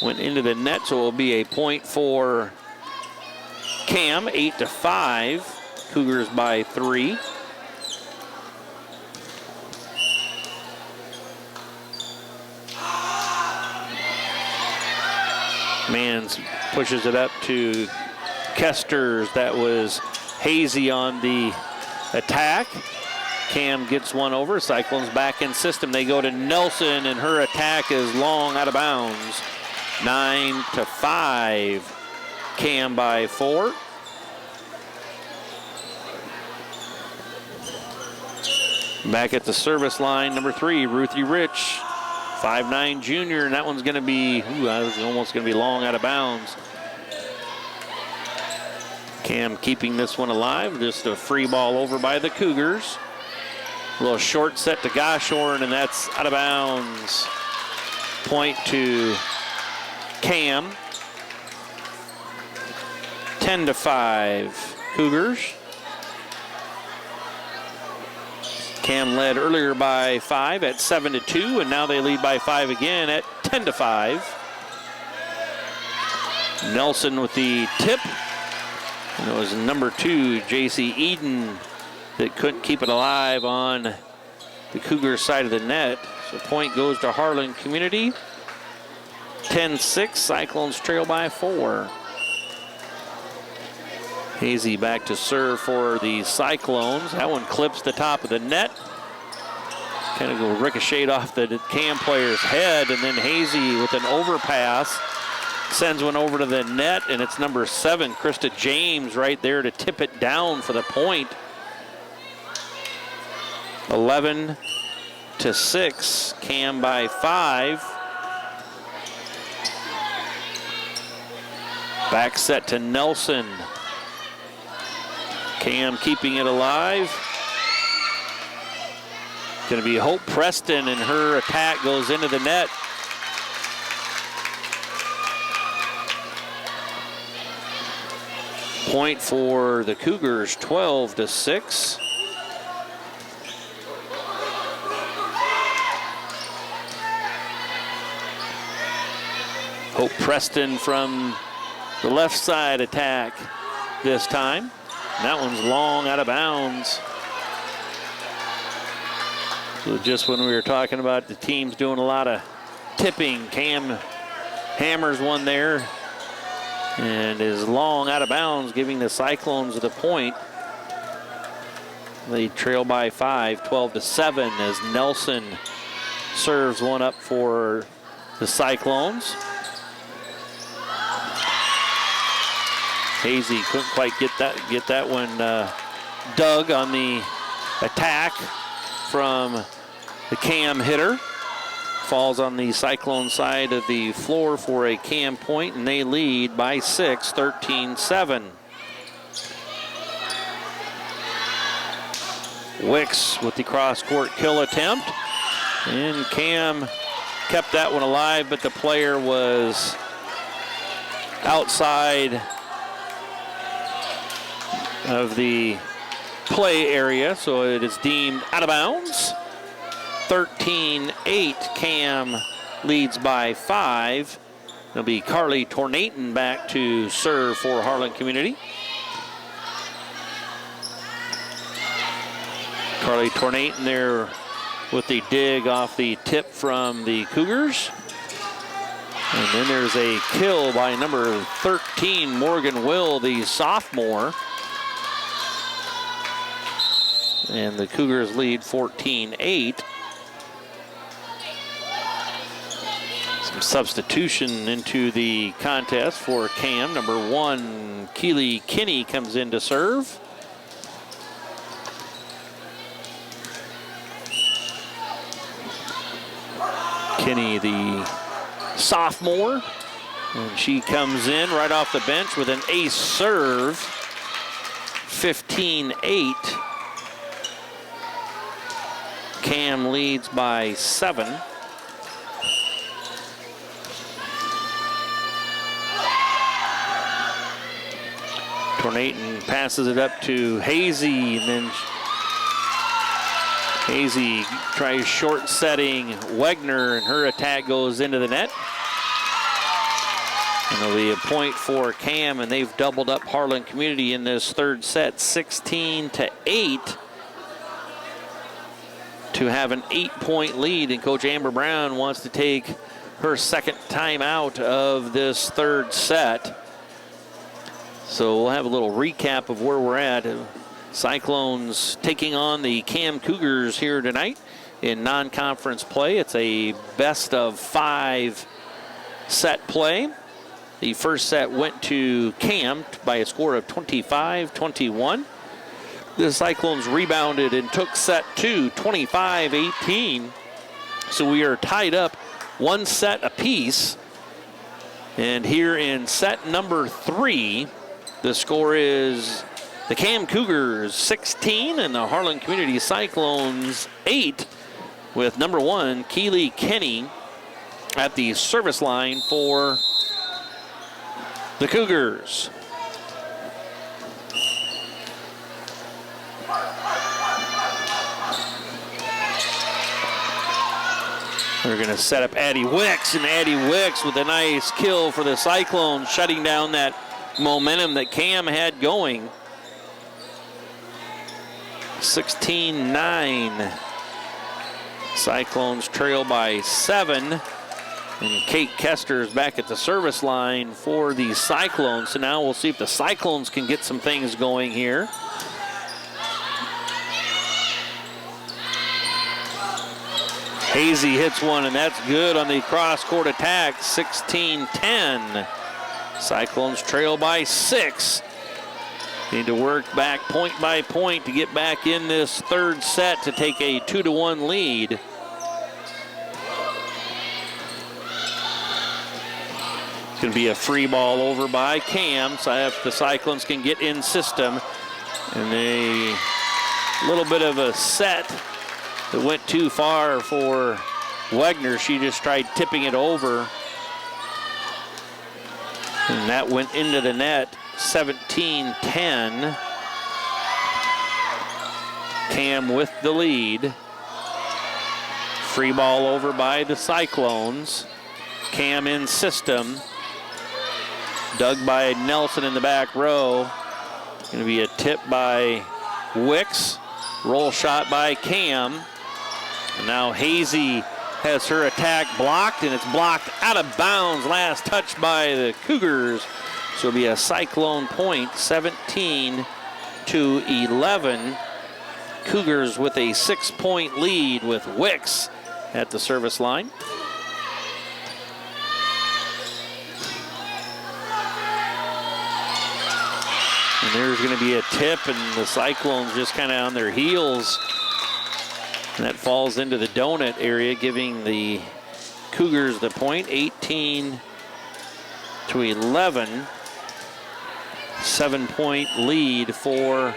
Went into the net, so it will be a point for Cam, 8-5. Cougars by 3. Mans pushes it up to Kesters. That was Hazy on the attack. Cam gets one over. Cyclones back in system. They go to Nelson, and her attack is long out of bounds. 9-5. Cam by 4. Back at the service line, number 3, Ruthie Rich. 5'9" junior, and that one's going to be, almost going to be long out of bounds. Cam keeping this one alive. Just a free ball over by the Cougars. A little short set to Goshorn, and that's out of bounds. Point to Cam. 10-5 Cougars. Cam led earlier by 5 at 7-2, and now they lead by 5 again at 10-5. Nelson with the tip. And it was number 2, J.C. Eden, that couldn't keep it alive on the Cougars side of the net. So point goes to Harlan Community. 10-6, Cyclones trail by 4. Hazy back to serve for the Cyclones. That one clips the top of the net. Kind of go ricocheted off the Cam player's head, and then Hazy with an overpass sends one over to the net, and it's number 7, Krista James, right there to tip it down for the point. 11-6, Cam by 5. Back set to Nelson. Cam keeping it alive. Going to be Hope Preston, and her attack goes into the net. Point for the Cougars, 12-6. Hope Preston from the left side attack this time. And that one's long out of bounds. So just when we were talking about the teams doing a lot of tipping, Cam hammers one there and is long out of bounds, giving the Cyclones the point. They trail by 5, 12-7, as Nelson serves one up for the Cyclones. Hazy couldn't quite get that one dug on the attack from the Cam hitter. Falls on the Cyclone side of the floor for a Cam point, and they lead by 6, 13-7. Wicks with the cross-court kill attempt, and Cam kept that one alive, but the player was outside of the play area, so it is deemed out of bounds. 13-8, Cam leads by 5. It'll be Carly Tornaton back to serve for Harlan Community. Carly Tornaton there with the dig off the tip from the Cougars. And then there's a kill by number 13, Morgan Will, the sophomore. And the Cougars lead 14-8. Some substitution into the contest for Cam. Number 1, Keely Kinney comes in to serve. Kinney, the sophomore, and she comes in right off the bench with an ace serve. 15-8. Cam leads by 7. Tornaton passes it up to Hazy, and then Hazy tries short setting Wegner, and her attack goes into the net. And it'll be a point for Cam, and they've doubled up Harlan Community in this third set, 16-8. To have an 8-point lead, and Coach Amber Brown wants to take her second time out of this third set. So we'll have a little recap of where we're at. Cyclones taking on the Cam Cougars here tonight in non-conference play. It's a best of 5 set play. The first set went to Cam by a score of 25-21. The Cyclones rebounded and took set 2, 25-18. So we are tied up 1 set apiece. And here in set number 3, the score is the Cam Cougars 16 and the Harlan Community Cyclones 8, with number 1, Keely Kenny, at the service line for the Cougars. We're going to set up Addie Wicks, and Addie Wicks with a nice kill for the Cyclones, shutting down that momentum that Cam had going. 16-9. Cyclones trail by 7. And Kate Kester is back at the service line for the Cyclones. So now we'll see if the Cyclones can get some things going here. Hazy hits one, and that's good on the cross-court attack, 16-10. Cyclones trail by 6. Need to work back point by point to get back in this third set to take a 2-1 lead. It's going to be a free ball over by Cam, so if the Cyclones can get in system. And a little bit of a set that went too far for Wegner. She just tried tipping it over. And that went into the net, 17-10. Cam with the lead. Free ball over by the Cyclones. Cam in system. Dug by Nelson in the back row. Going to be a tip by Wicks. Roll shot by Cam. And now Hazy has her attack blocked, and it's blocked out of bounds. Last touch by the Cougars. So it'll be a Cyclone point, 17-11. Cougars with a 6-point lead with Wicks at the service line. And there's going to be a tip, and the Cyclones just kind of on their heels. And that falls into the donut area, giving the Cougars the point, 18-11. 7-point lead for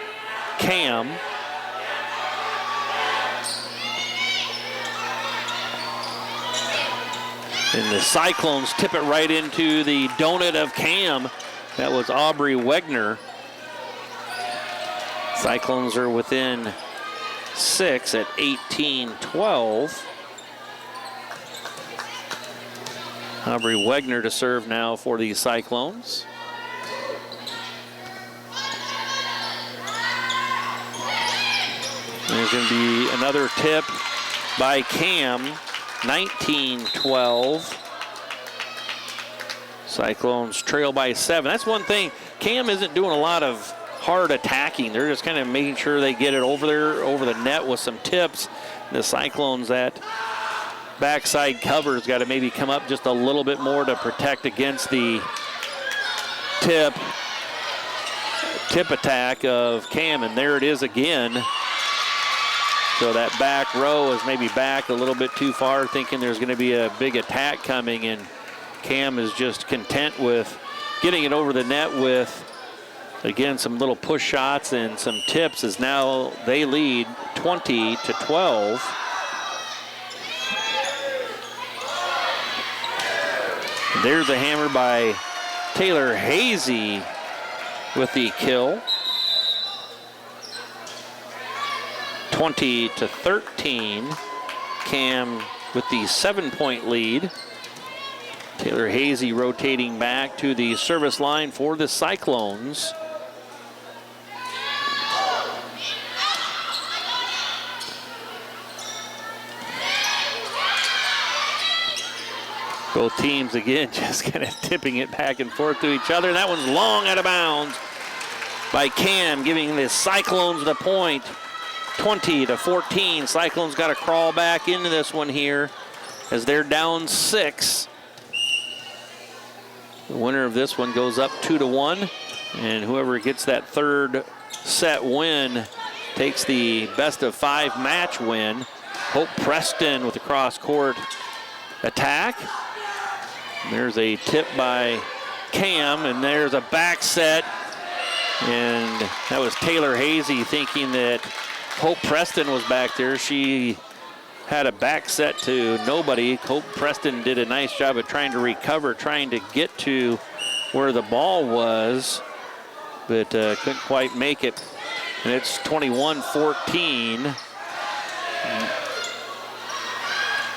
Cam. And the Cyclones tip it right into the donut of Cam. That was Aubrey Wegner. Cyclones are within 6 at 18-12. Aubrey Wegner to serve now for the Cyclones. There's going to be another tip by Cam, 19-12. Cyclones trail by 7. That's one thing. Cam isn't doing a lot of hard attacking. They're just kind of making sure they get it over there, over the net with some tips. The Cyclones, that backside cover's got to maybe come up just a little bit more to protect against the tip attack of Cam. And there it is again. So that back row is maybe back a little bit too far, thinking there's going to be a big attack coming, and Cam is just content with getting it over the net with, again, some little push shots and some tips, as now they lead 20-12. There's a hammer by Taylor Hazy with the kill. 20-13. Cam with the 7-point lead. Taylor Hazy rotating back to the service line for the Cyclones. Both teams, again, just kind of tipping it back and forth to each other. That one's long out of bounds by Cam, giving the Cyclones the point. 20-14. Cyclones got to crawl back into this one here as they're down 6. The winner of this one goes up 2-1, and whoever gets that third set win takes the best of 5 match win. Hope Preston with the cross-court attack. There's a tip by Cam, and there's a back set, and that was Taylor Hazy thinking that Hope Preston was back there. She had a back set to nobody. Hope Preston did a nice job of trying to recover, trying to get to where the ball was, but couldn't quite make it. And it's 21-14.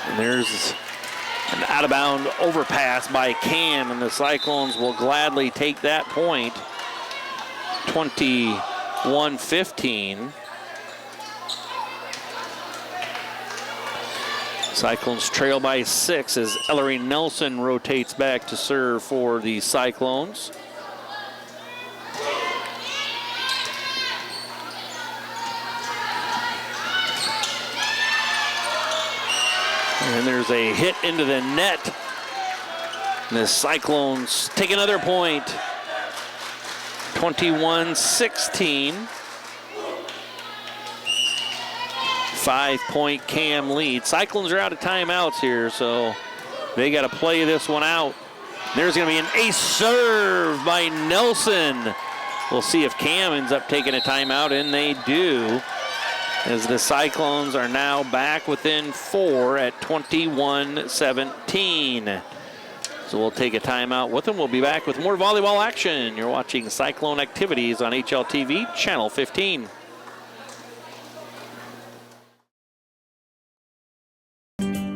And there's an out-of-bound overpass by Cam, and the Cyclones will gladly take that point. 21-15. Cyclones trail by 6 as Ellery Nelson rotates back to serve for the Cyclones. And there's a hit into the net. And the Cyclones take another point. 21-16. 5-point Cam lead. Cyclones are out of timeouts here, so they got to play this one out. There's going to be an ace serve by Nelson. We'll see if Cam ends up taking a timeout, and they do, as the Cyclones are now back within 4 at 21-17. So we'll take a timeout with them. We'll be back with more volleyball action. You're watching Cyclone Activities on HLTV, Channel 15.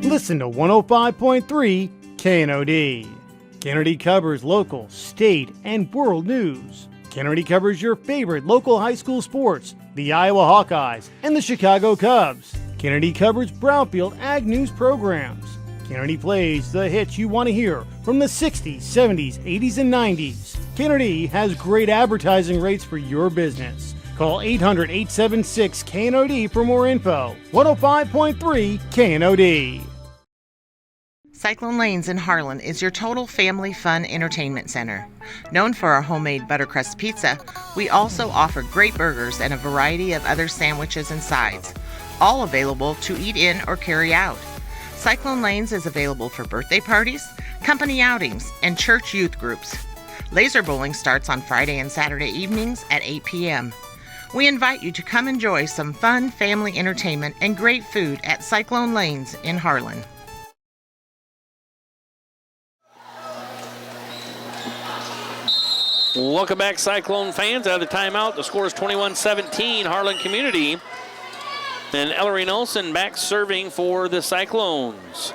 Listen to 105.3 KNOD. KNOD covers local, state, and world news. KNOD covers your favorite local high school sports, the Iowa Hawkeyes and the Chicago Cubs. KNOD covers Brownfield Ag News programs. KNOD plays the hits you want to hear from the 60s, 70s, 80s, and 90s. KNOD has great advertising rates for your business. Call 800-876-KNOD for more info. 105.3 KNOD. Cyclone Lanes in Harlan is your total family fun entertainment center. Known for our homemade buttercrust pizza, we also offer great burgers and a variety of other sandwiches and sides, all available to eat in or carry out. Cyclone Lanes is available for birthday parties, company outings, and church youth groups. Laser bowling starts on Friday and Saturday evenings at 8 p.m. We invite you to come enjoy some fun family entertainment and great food at Cyclone Lanes in Harlan. Welcome back, Cyclone fans. Out of the timeout, the score is 21-17, Harlan Community. And Ellery Nelson back serving for the Cyclones.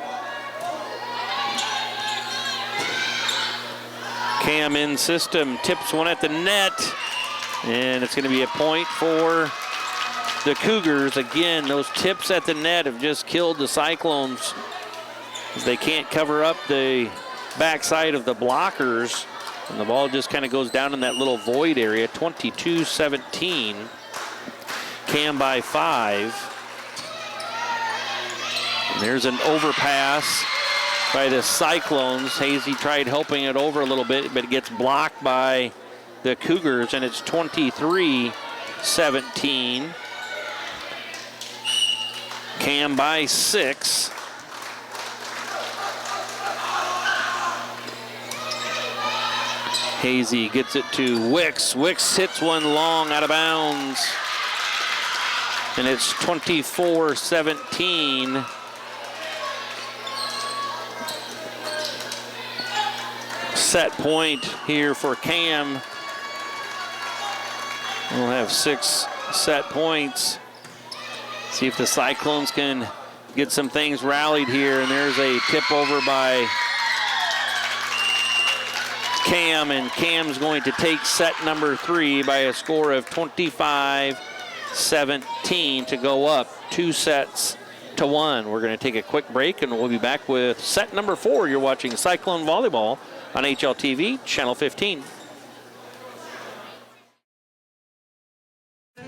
Cam in system, tips one at the net. And it's going to be a point for the Cougars. Again, those tips at the net have just killed the Cyclones, as they can't cover up the backside of the blockers. And the ball just kind of goes down in that little void area. 22-17. Cam by 5. And there's an overpass by the Cyclones. Hazy tried helping it over a little bit, but it gets blocked by the Cougars, and it's 23-17. Cam by 6. Hazy gets it to Wicks. Wicks hits one long out of bounds. And it's 24-17. Set point here for Cam. We'll have 6 set points. See if the Cyclones can get some things rallied here. And there's a tip over by Cam, and Cam's going to take set number 3 by a score of 25-17 to go up 2-1. We're going to take a quick break, and we'll be back with set number 4. You're watching Cyclone Volleyball on HLTV, Channel 15.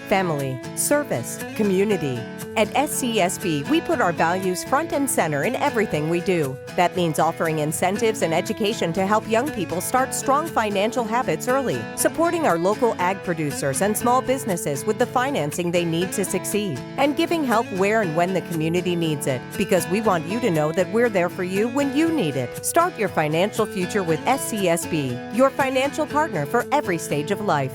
Family, service, community. At SCSB, we put our values front and center in everything we do. That means offering incentives and education to help young people start strong financial habits early, supporting our local ag producers and small businesses with the financing they need to succeed, and giving help where and when the community needs it, because we want you to know that we're there for you when you need it. Start your financial future with SCSB, your financial partner for every stage of life.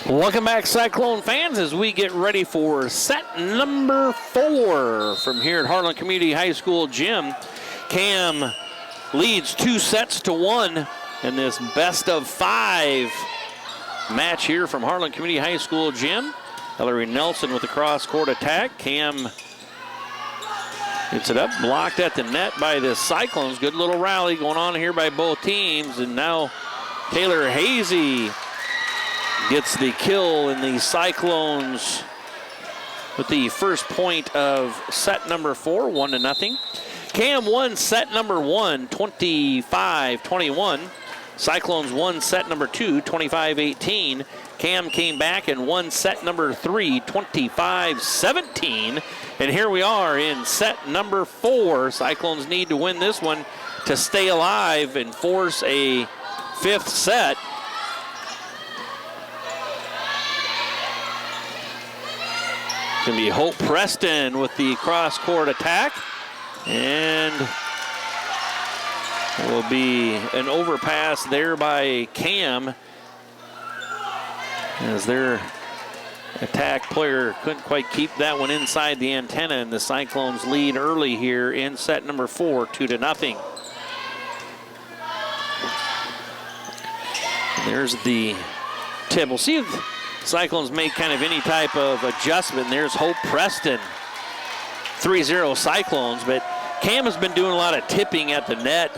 Welcome back, Cyclone fans, as we get ready for set number 4 from here at Harlan Community High School Gym. Cam leads 2-1 in this best of 5 match here from Harlan Community High School Gym. Ellery Nelson with the cross-court attack. Cam gets it up, blocked at the net by the Cyclones. Good little rally going on here by both teams, and now Taylor Hazy gets the kill in the Cyclones with the first point of set number 4, 1-0. Cam won set number 1, 25-21. Cyclones won set number 2, 25-18. Cam came back and won set number 3, 25-17. And here we are in set number 4. Cyclones need to win this one to stay alive and force a 5th set. It's going to be Hope Preston with the cross-court attack. And Will be an overpass there by Cam as their attack player couldn't quite keep that one inside the antenna, and the Cyclones lead early here in set number 4, 2-0. There's the tip. We'll see if Cyclones make kind of any type of adjustment. There's Hope Preston, 3-0 Cyclones, but Cam has been doing a lot of tipping at the net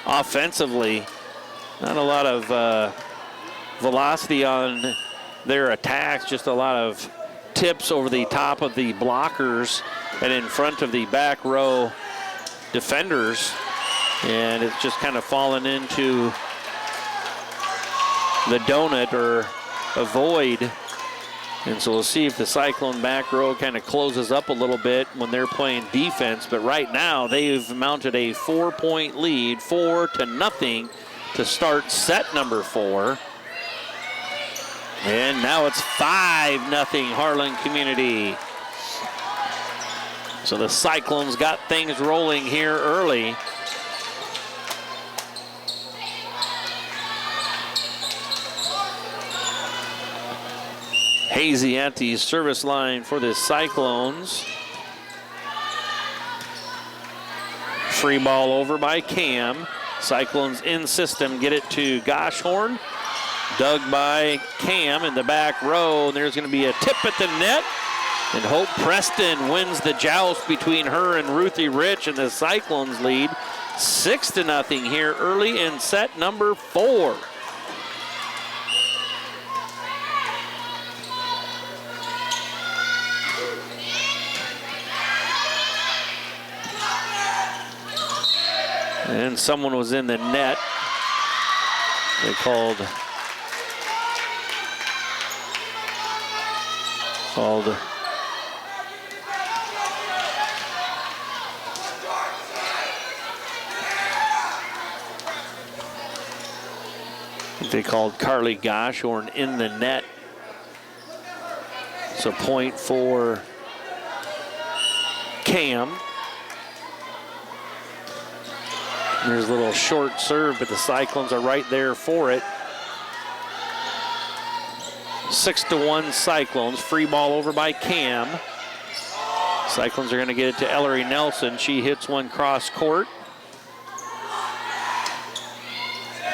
offensively. Not a lot of velocity on their attacks, just a lot of tips over the top of the blockers and in front of the back row defenders. And it's just kind of fallen into the donut or a void. And so we'll see if the Cyclone back row kind of closes up a little bit when they're playing defense. But right now they've mounted a 4-point lead, 4-0 to start set number 4. And now it's 5-0 Harlan Community. So the Cyclones got things rolling here early. Hazy at the service line for the Cyclones. Free ball over by Cam. Cyclones in system, get it to Goshorn. Dug by Cam in the back row. And there's going to be a tip at the net. And Hope Preston wins the joust between her and Ruthie Rich, and the Cyclones lead 6-0 here early in set number 4. And someone was in the net. They called Carly Goshorn in the net. So point for Cam. There's a little short serve, but the Cyclones are right there for it. 6-1 Cyclones. Free ball over by Cam. Cyclones are going to get it to Ellery Nelson. She hits one cross court.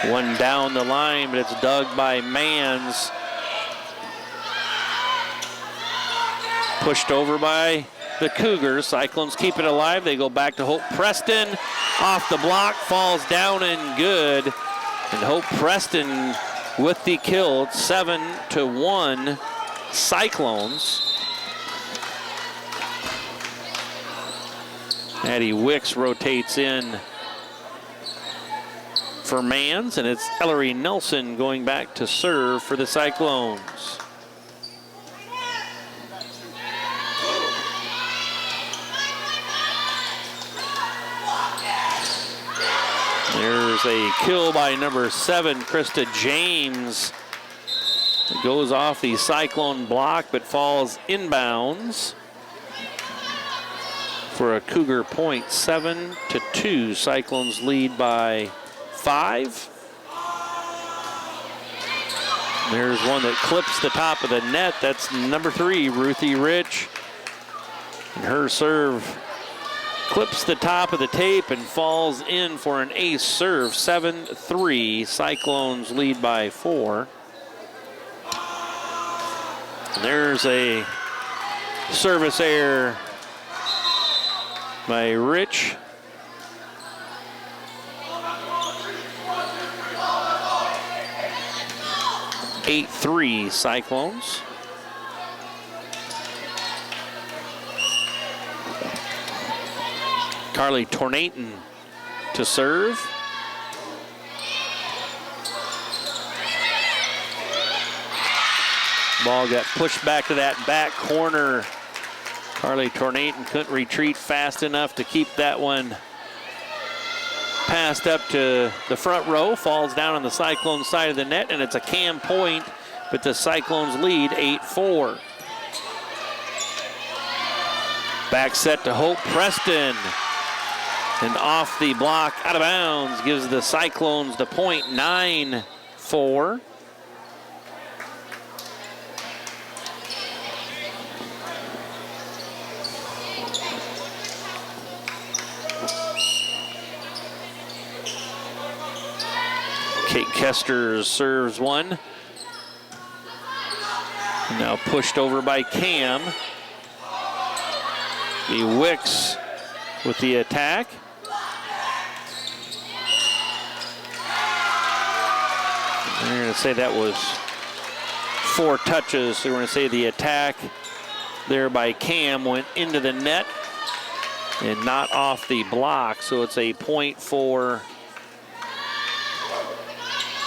One down the line, but it's dug by Mans. Pushed over by the Cougars. Cyclones keep it alive. They go back to Hope Preston. Off the block, falls down and good. And Hope Preston with the kill. 7-1 Cyclones. Addie Wicks rotates in for Mans, and it's Ellery Nelson going back to serve for the Cyclones. There's a kill by number 7, Krista James. It goes off the Cyclone block but falls inbounds for a Cougar point. 7-2. Cyclones lead by 5. There's one that clips the top of the net. That's number 3, Ruthie Rich. And her serve clips the top of the tape and falls in for an ace serve. 7-3. Cyclones lead by 4. And there's a service error by Rich. Eight 8-3 Cyclones. Carly Tornaton to serve. Ball got pushed back to that back corner. Carly Tornaton couldn't retreat fast enough to keep that one passed up to the front row. Falls down on the Cyclone side of the net, and it's a Cam point, but the Cyclones lead 8-4. Back set to Hope Preston. And off the block, out of bounds, gives the Cyclones the point, 9-4. Kate Kester serves one. Now pushed over by Cam. The Wicks with the attack. We're going to say that was 4 touches. So we're going to say the attack there by Cam went into the net and not off the block. So it's a point for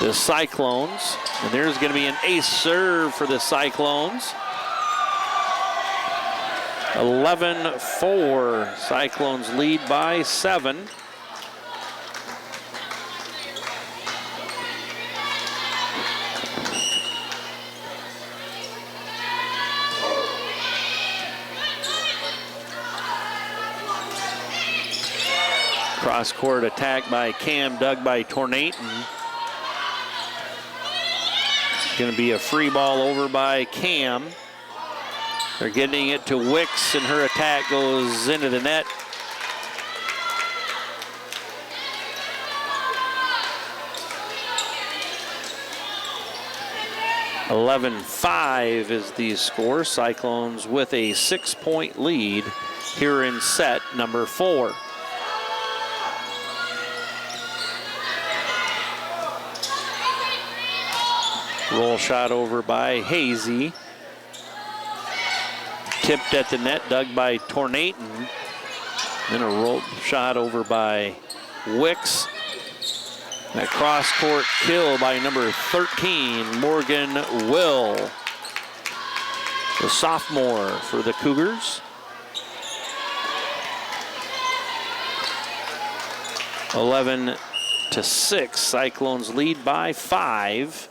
the Cyclones. And there's going to be an ace serve for the Cyclones. 11-4. Cyclones lead by 7. Cross-court attack by Cam, dug by Tornaton. Going to be a free ball over by Cam. They're getting it to Wicks, and her attack goes into the net. (11-5) is the score. Cyclones with a 6-point lead here in set number 4. Roll shot over by Hazy. Tipped at the net, dug by Tornaton. Then a roll shot over by Wicks. That cross-court kill by number 13, Morgan Will. The sophomore for the Cougars. 11-6, Cyclones lead by 5.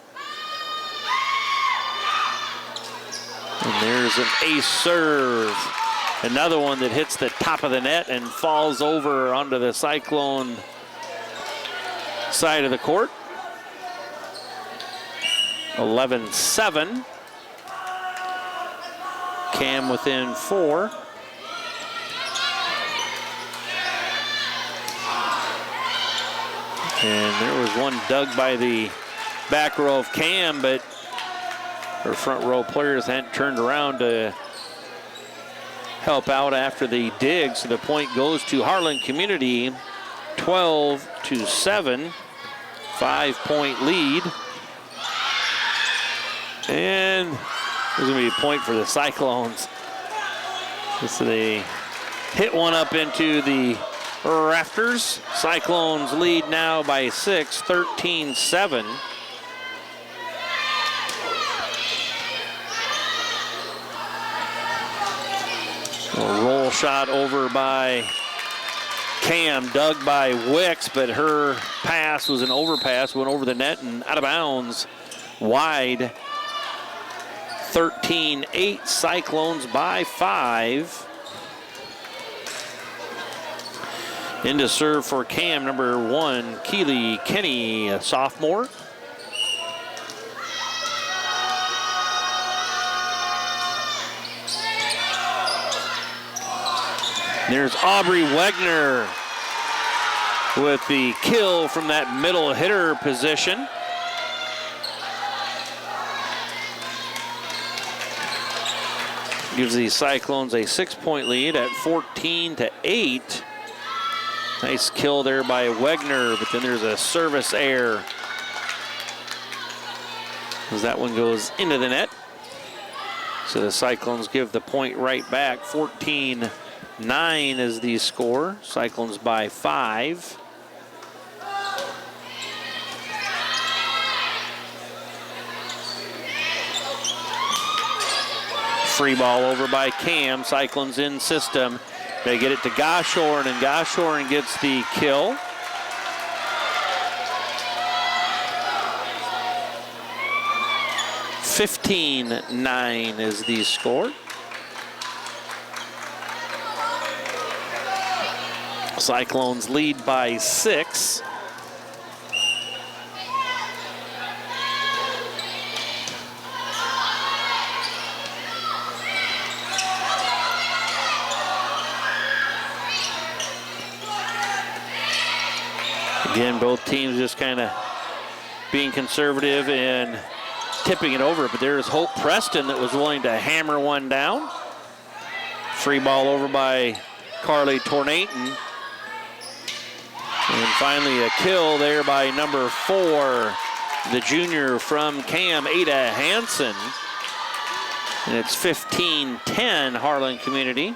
And there's an ace serve. Another one that hits the top of the net and falls over onto the Cyclone side of the court. 11-7. Cam within 4. And there was one dug by the back row of Cam, but her front row players hadn't turned around to help out after the dig. So the point goes to Harlan Community, 12-7, 5-point lead. And there's going to be a point for the Cyclones. So they hit one up into the rafters. Cyclones lead now by 6, 13-7. A roll shot over by Cam, dug by Wicks, but her pass was an overpass, went over the net and out of bounds, wide. 13-8, Cyclones by 5. Into serve for Cam, number 1, Keely Kenny, a sophomore. There's Aubrey Wegner with the kill from that middle hitter position. Gives the Cyclones a 6-point lead at 14-8. Nice kill there by Wegner, but then there's a service error as that one goes into the net. So the Cyclones give the point right back. 14-9 is the score. Cyclones by 5. Free ball over by Cam. Cyclones in system. They get it to Goshorn, and Goshorn gets the kill. (15-9) is the score. Cyclones lead by 6. Again, both teams just kind of being conservative and tipping it over, but there's Hope Preston that was willing to hammer one down. Free ball over by Carly Tornaton. And finally a kill there by number 4, the junior from Cam, Ada Hansen. And it's 15-10 Harlan Community.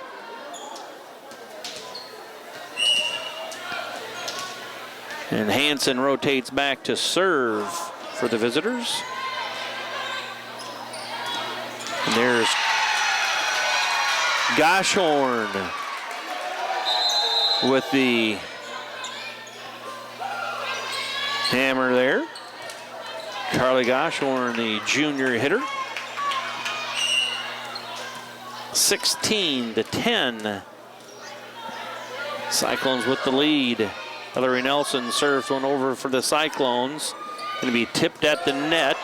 And Hansen rotates back to serve for the visitors. And there's Goshorn with the hammer there. Carly Goshorn, the junior hitter. 16-10. Cyclones with the lead. Hillary Nelson serves one over for the Cyclones. Going to be tipped at the net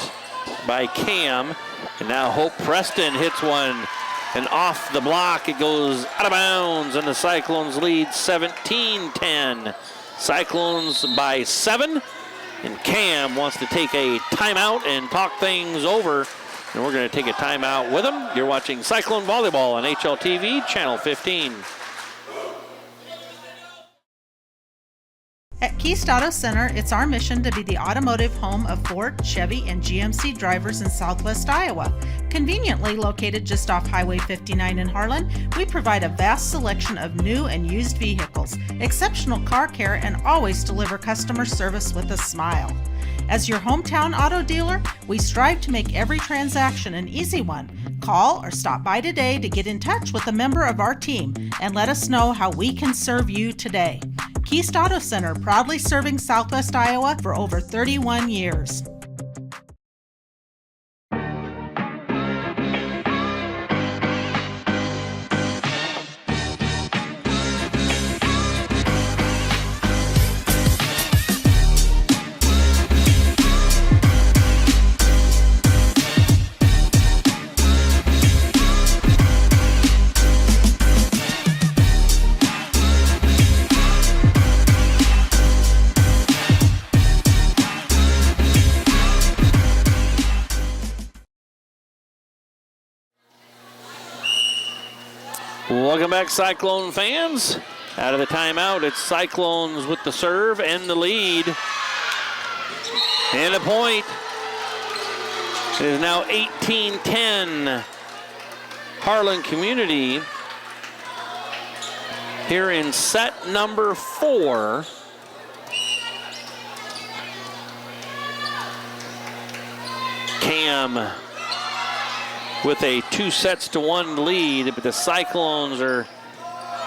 by Cam. And now Hope Preston hits one. And off the block, it goes out of bounds. And the Cyclones lead 17-10. Cyclones by 7. And Cam wants to take a timeout and talk things over. And we're going to take a timeout with him. You're watching Cyclone Volleyball on HLTV, Channel 15. At Keast Auto Center, it's our mission to be the automotive home of Ford, Chevy, and GMC drivers in Southwest Iowa. Conveniently located just off Highway 59 in Harlan, we provide a vast selection of new and used vehicles, exceptional car care, and always deliver customer service with a smile. As your hometown auto dealer, we strive to make every transaction an easy one. Call or stop by today to get in touch with a member of our team and let us know how we can serve you today. Keast Auto Center, proudly serving Southwest Iowa for over 31 years. Welcome back, Cyclone fans. Out of the timeout, it's Cyclones with the serve and the lead. And a point. It is now 18-10. Harlan Community here in set number 4. Cam with a 2-1 lead, but the Cyclones are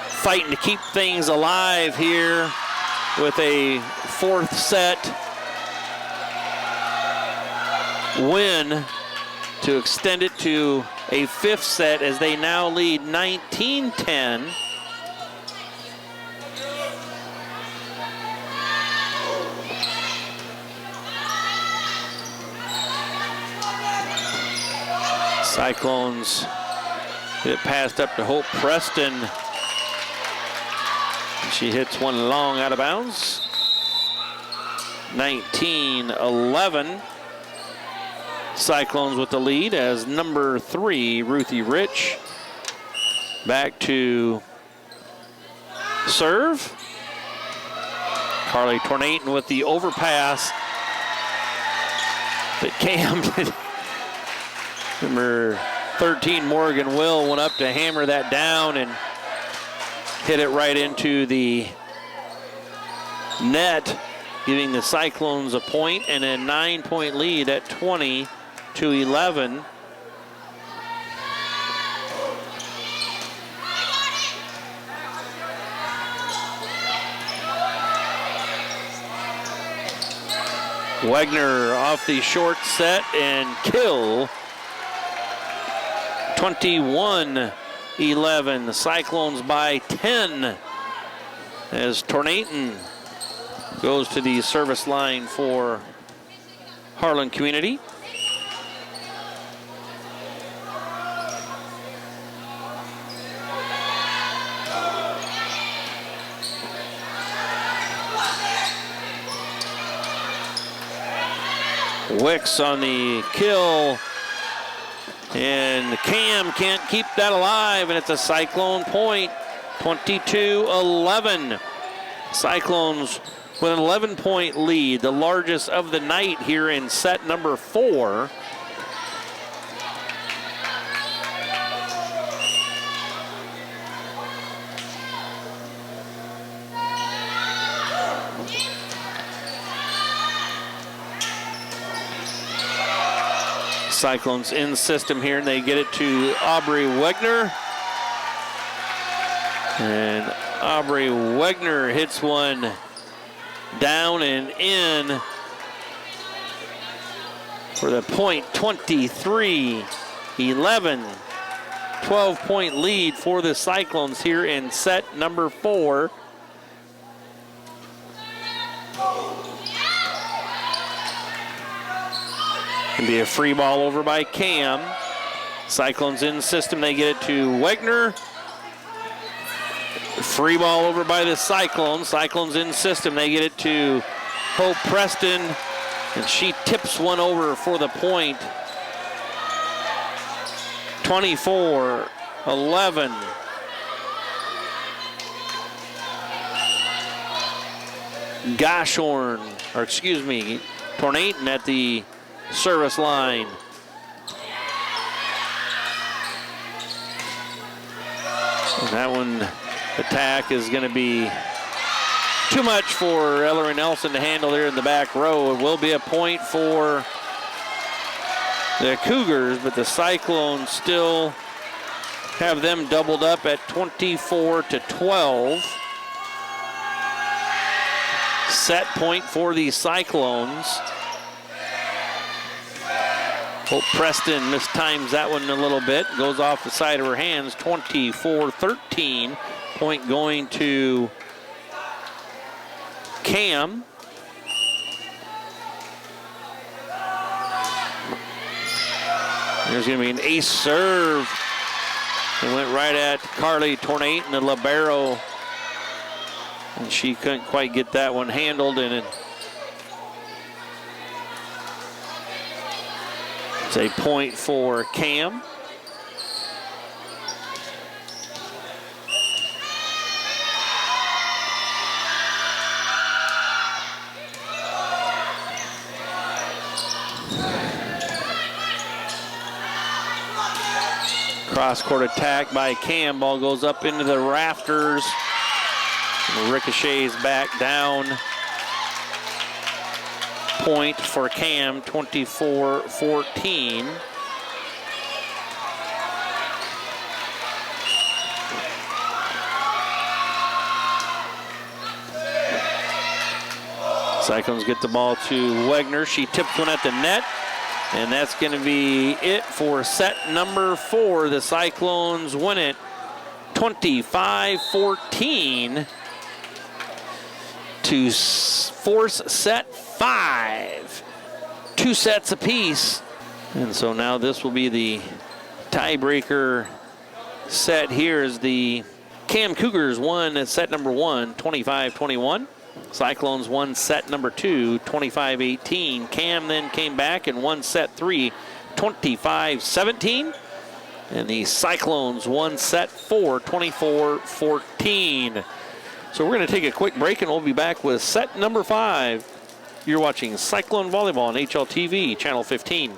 fighting to keep things alive here with a 4th set win to extend it to a 5th set as they now lead 19-10. Cyclones get it passed up to Hope Preston. She hits one long out of bounds. 19-11. Cyclones with the lead as number 3, Ruthie Rich, back to serve. Carly Tornaton with the overpass. But Cam did. Number 13, Morgan Will, went up to hammer that down and hit it right into the net, giving the Cyclones a point and a 9-point lead at 20-11. Wegner off the short set and kill. 21-11, the Cyclones by 10. as Tornaton goes to the service line for Harlan Community. Wicks on the kill, and Cam can't keep that alive, and it's a Cyclone point, 22-11. Cyclones with an 11-point lead, the largest of the night here in set number 4. Cyclones in system here, and they get it to Aubrey Wegner. And Aubrey Wegner hits one down and in for the point, 23-11. 12-point lead for the Cyclones here in set number 4. Can be a free ball over by Cam. Cyclones in system, they get it to Wegner. Free ball over by the Cyclones. Cyclones in system, they get it to Hope Preston, and she tips one over for the point. 24-11. Tornaton at the service line. And that one attack is going to be too much for Ellery Nelson to handle there in the back row. It will be a point for the Cougars, but the Cyclones still have them doubled up at 24-12. Set point for the Cyclones. Hope Preston mistimes that one a little bit. Goes off the side of her hands. 24-13. Point going to Cam. There's going to be an ace serve. It went right at Carly Tornaton, the libero. And she couldn't quite get that one handled. And it's a point for Cam. Cross-court attack by Cam. Ball goes up into the rafters. And ricochets back down. Point for Cam, 24-14. Cyclones get the ball to Wegner. She tips one at the net. And that's going to be it for set number 4. The Cyclones win it 25-14 to force set 5. 2 sets apiece. And so now this will be the tiebreaker set here as the Cam Cougars won at set number 1, 25-21. Cyclones won set number 2, 25-18. Cam then came back and won set 3, 25-17. And the Cyclones won set 4, 24-14. So we're going to take a quick break and we'll be back with set number 5. You're watching Cyclone Volleyball on HLTV, Channel 15.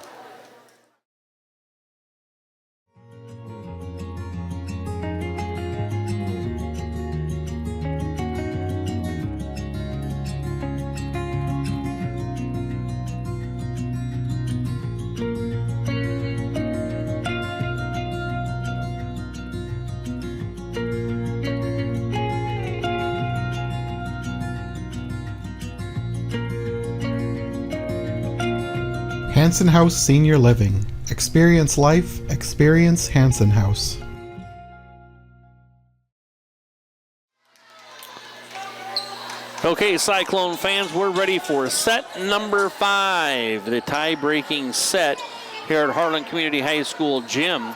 Hanson House Senior Living. Experience life, experience Hanson House. Okay, Cyclone fans, we're ready for set number 5, the tie-breaking set here at Harlan Community High School gym.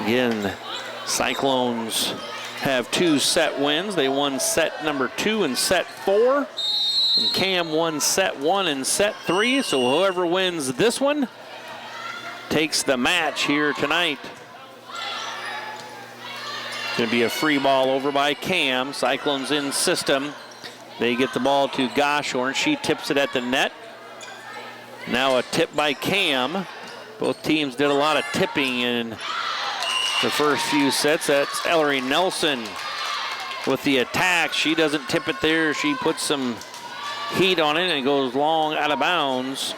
Again, Cyclones have 2 set wins. They won set number 2 and set 4. And Cam won set 1 and set 3. So whoever wins this one takes the match here tonight. Going to be a free ball over by Cam. Cyclones in system. They get the ball to Goshorn. She tips it at the net. Now a tip by Cam. Both teams did a lot of tipping in the first few sets. That's Ellery Nelson with the attack. She doesn't tip it there. She puts some heat on it and it goes long out of bounds.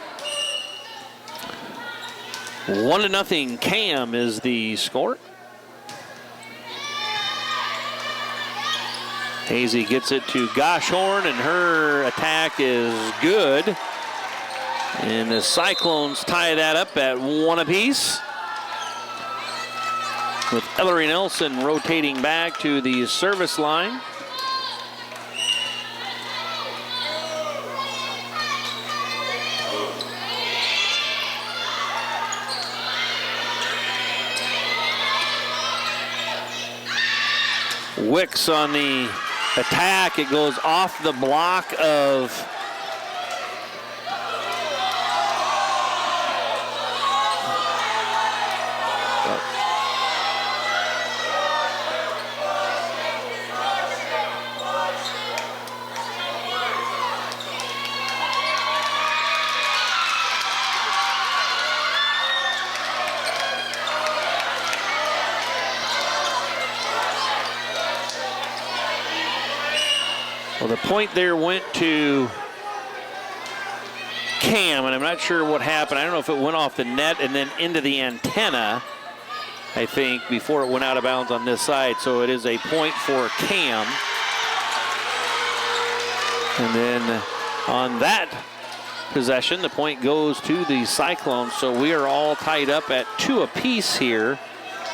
1-0 Cam is the score. Hazy gets it to Goshorn, and her attack is good. And the Cyclones tie that up at 1 apiece. With Ellery Nelson rotating back to the service line. Wicks on the attack. It goes off the block of well, the point there went to Cam, and I'm not sure what happened. I don't know if it went off the net and then into the antenna, I think, before it went out of bounds on this side. So it is a point for Cam. And then on that possession, the point goes to the Cyclones. So we are all tied up at 2 apiece here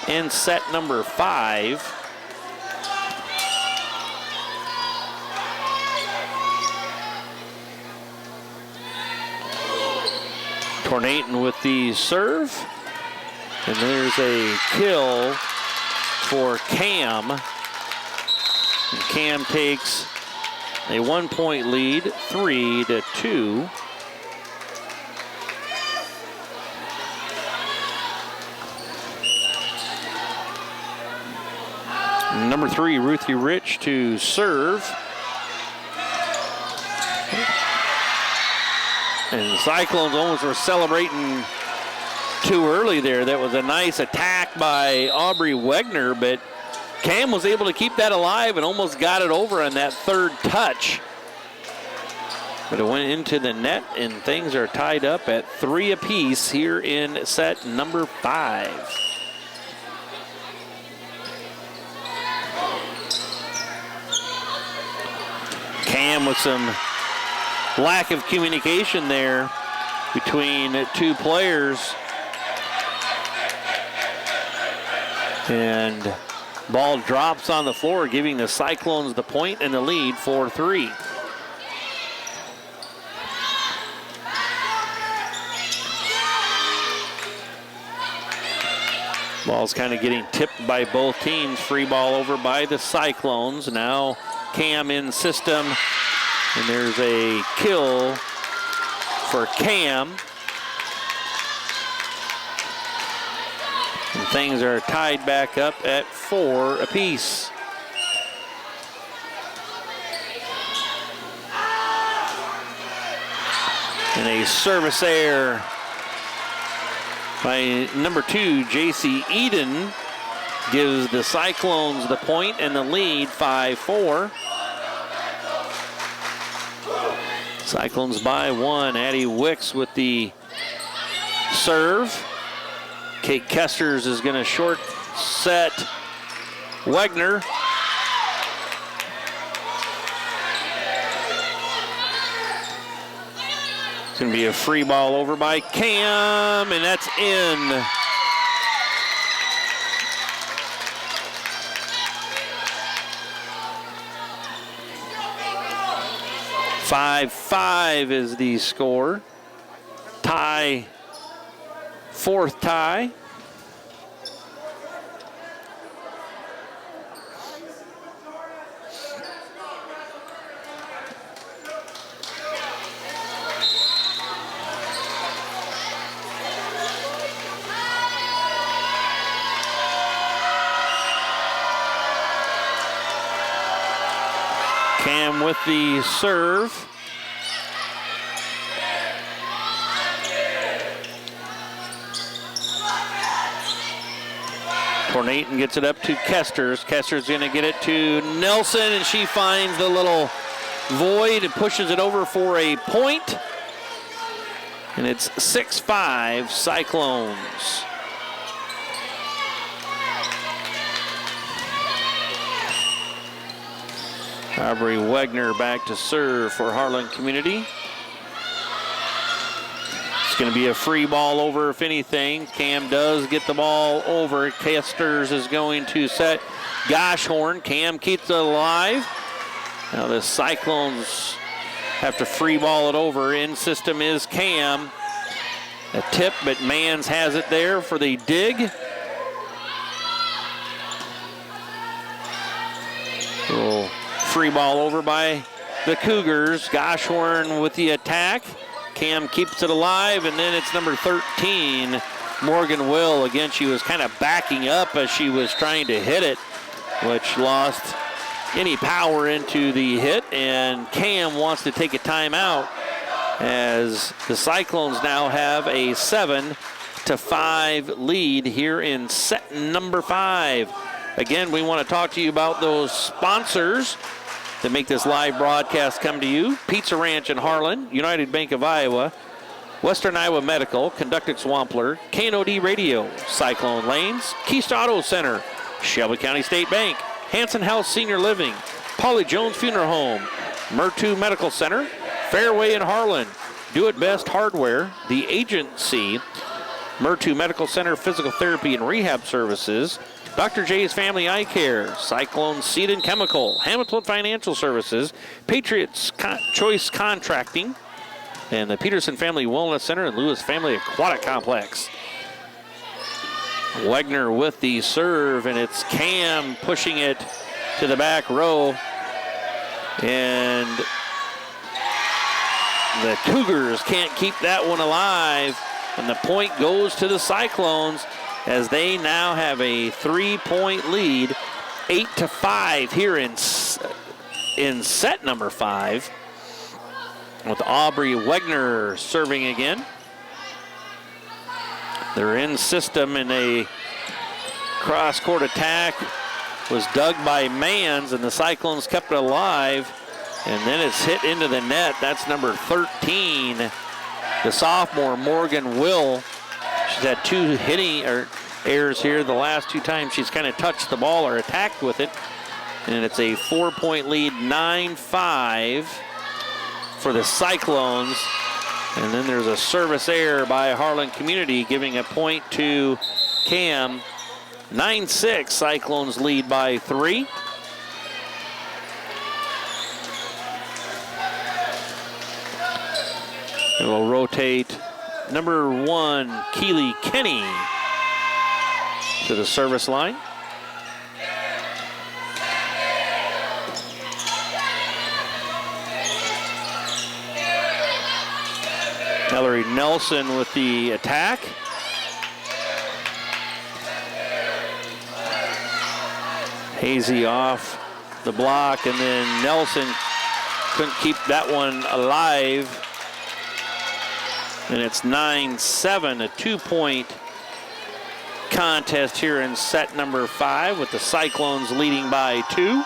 in set number 5. Tornaton with the serve. And there's a kill for Cam. And Cam takes a 1-point lead, 3-2. Number 3, Ruthie Rich to serve. And the Cyclones almost were celebrating too early there. That was a nice attack by Aubrey Wegner, but Cam was able to keep that alive and almost got it over on that third touch. But it went into the net, and things are tied up at 3 apiece here in set number 5. Cam with some lack of communication there between 2 players. And ball drops on the floor, giving the Cyclones the point and the lead 4-3. Ball's kind of getting tipped by both teams. Free ball over by the Cyclones. Now Cam in system. And there's a kill for Cam. And things are tied back up at 4 apiece. And a service error by number 2, J.C. Eden, gives the Cyclones the point and the lead, 5-4. Cyclones by 1. Addie Wicks with the serve. Kate Kesters is going to short set Wegner. It's going to be a free ball over by Cam, and that's in. 5-5 is the score. Tie, fourth tie. Cam with the serve. Tornaton gets it up to Kesters. Kesters going to get it to Nelson, and she finds the little void and pushes it over for a point. And it's 6-5 Cyclones. Aubrey Wegner back to serve for Harlan Community. It's going to be a free ball over if anything. Cam does get the ball over. Kesters is going to set Goshorn. Cam keeps it alive. Now the Cyclones have to free ball it over. In system is Cam. A tip, but Mans has it there for the dig. Little free ball over by the Cougars. Goshorn with the attack. Cam keeps it alive, and then it's number 13, Morgan Will. Again, she was kind of backing up as she was trying to hit it, which lost any power into the hit, and Cam wants to take a timeout as the Cyclones now have a 7-5 lead here in set number 5. Again, we want to talk to you about those sponsors that make this live broadcast come to you. Pizza Ranch in Harlan, United Bank of Iowa, Western Iowa Medical, Conductix Wampler, KNOD Radio, Cyclone Lanes, Keist Auto Center, Shelby County State Bank, Hanson House Senior Living, Polly Jones Funeral Home, Murtu Medical Center, Fairway in Harlan, Do It Best Hardware, The Agency, Murtu Medical Center Physical Therapy and Rehab Services, Dr. J's Family Eye Care, Cyclone Seed and Chemical, Hamilton Financial Services, Patriots Choice Contracting, and the Peterson Family Wellness Center and Lewis Family Aquatic Complex. Wegner with the serve, and it's Cam pushing it to the back row. And the Cougars can't keep that one alive, and the point goes to the Cyclones, as they now have a 3-point lead, 8-5 here in set number 5, with Aubrey Wegner serving again. They're in system, and a cross-court attack was dug by Mans, and the Cyclones kept it alive, and then it's hit into the net. That's number 13, the sophomore Morgan Will. She's had 2 hitting errors here. The last 2 times she's kind of touched the ball or attacked with it. And it's a 4-point lead, 9-5 for the Cyclones. And then there's a service error by Harlan Community, giving a point to Cam. 9-6, Cyclones lead by 3. And we'll rotate number 1, Keely Kenny, to the service line. Ellery Nelson with the attack. Hazy off the block, and then Nelson couldn't keep that one alive. And it's 9-7, a 2-point contest here in set number 5, with the Cyclones leading by 2.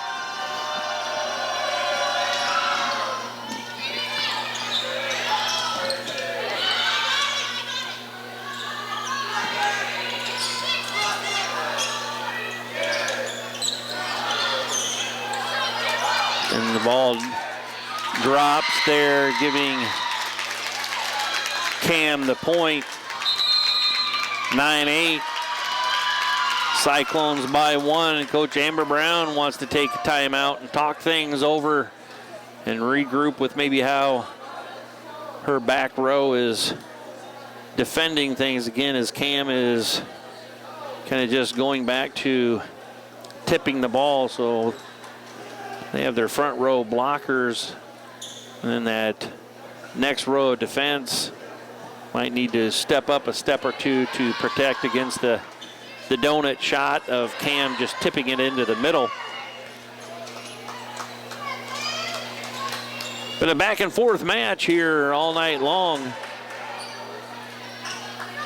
And the ball drops there, giving Cam the point. 9-8. Cyclones by 1, and Coach Amber Brown wants to take a timeout and talk things over and regroup with maybe how her back row is defending things again, as Cam is kind of just going back to tipping the ball. So they have their front row blockers, and then that next row of defense might need to step up a step or two to protect against the donut shot of Cam just tipping it into the middle. But a back and forth match here all night long.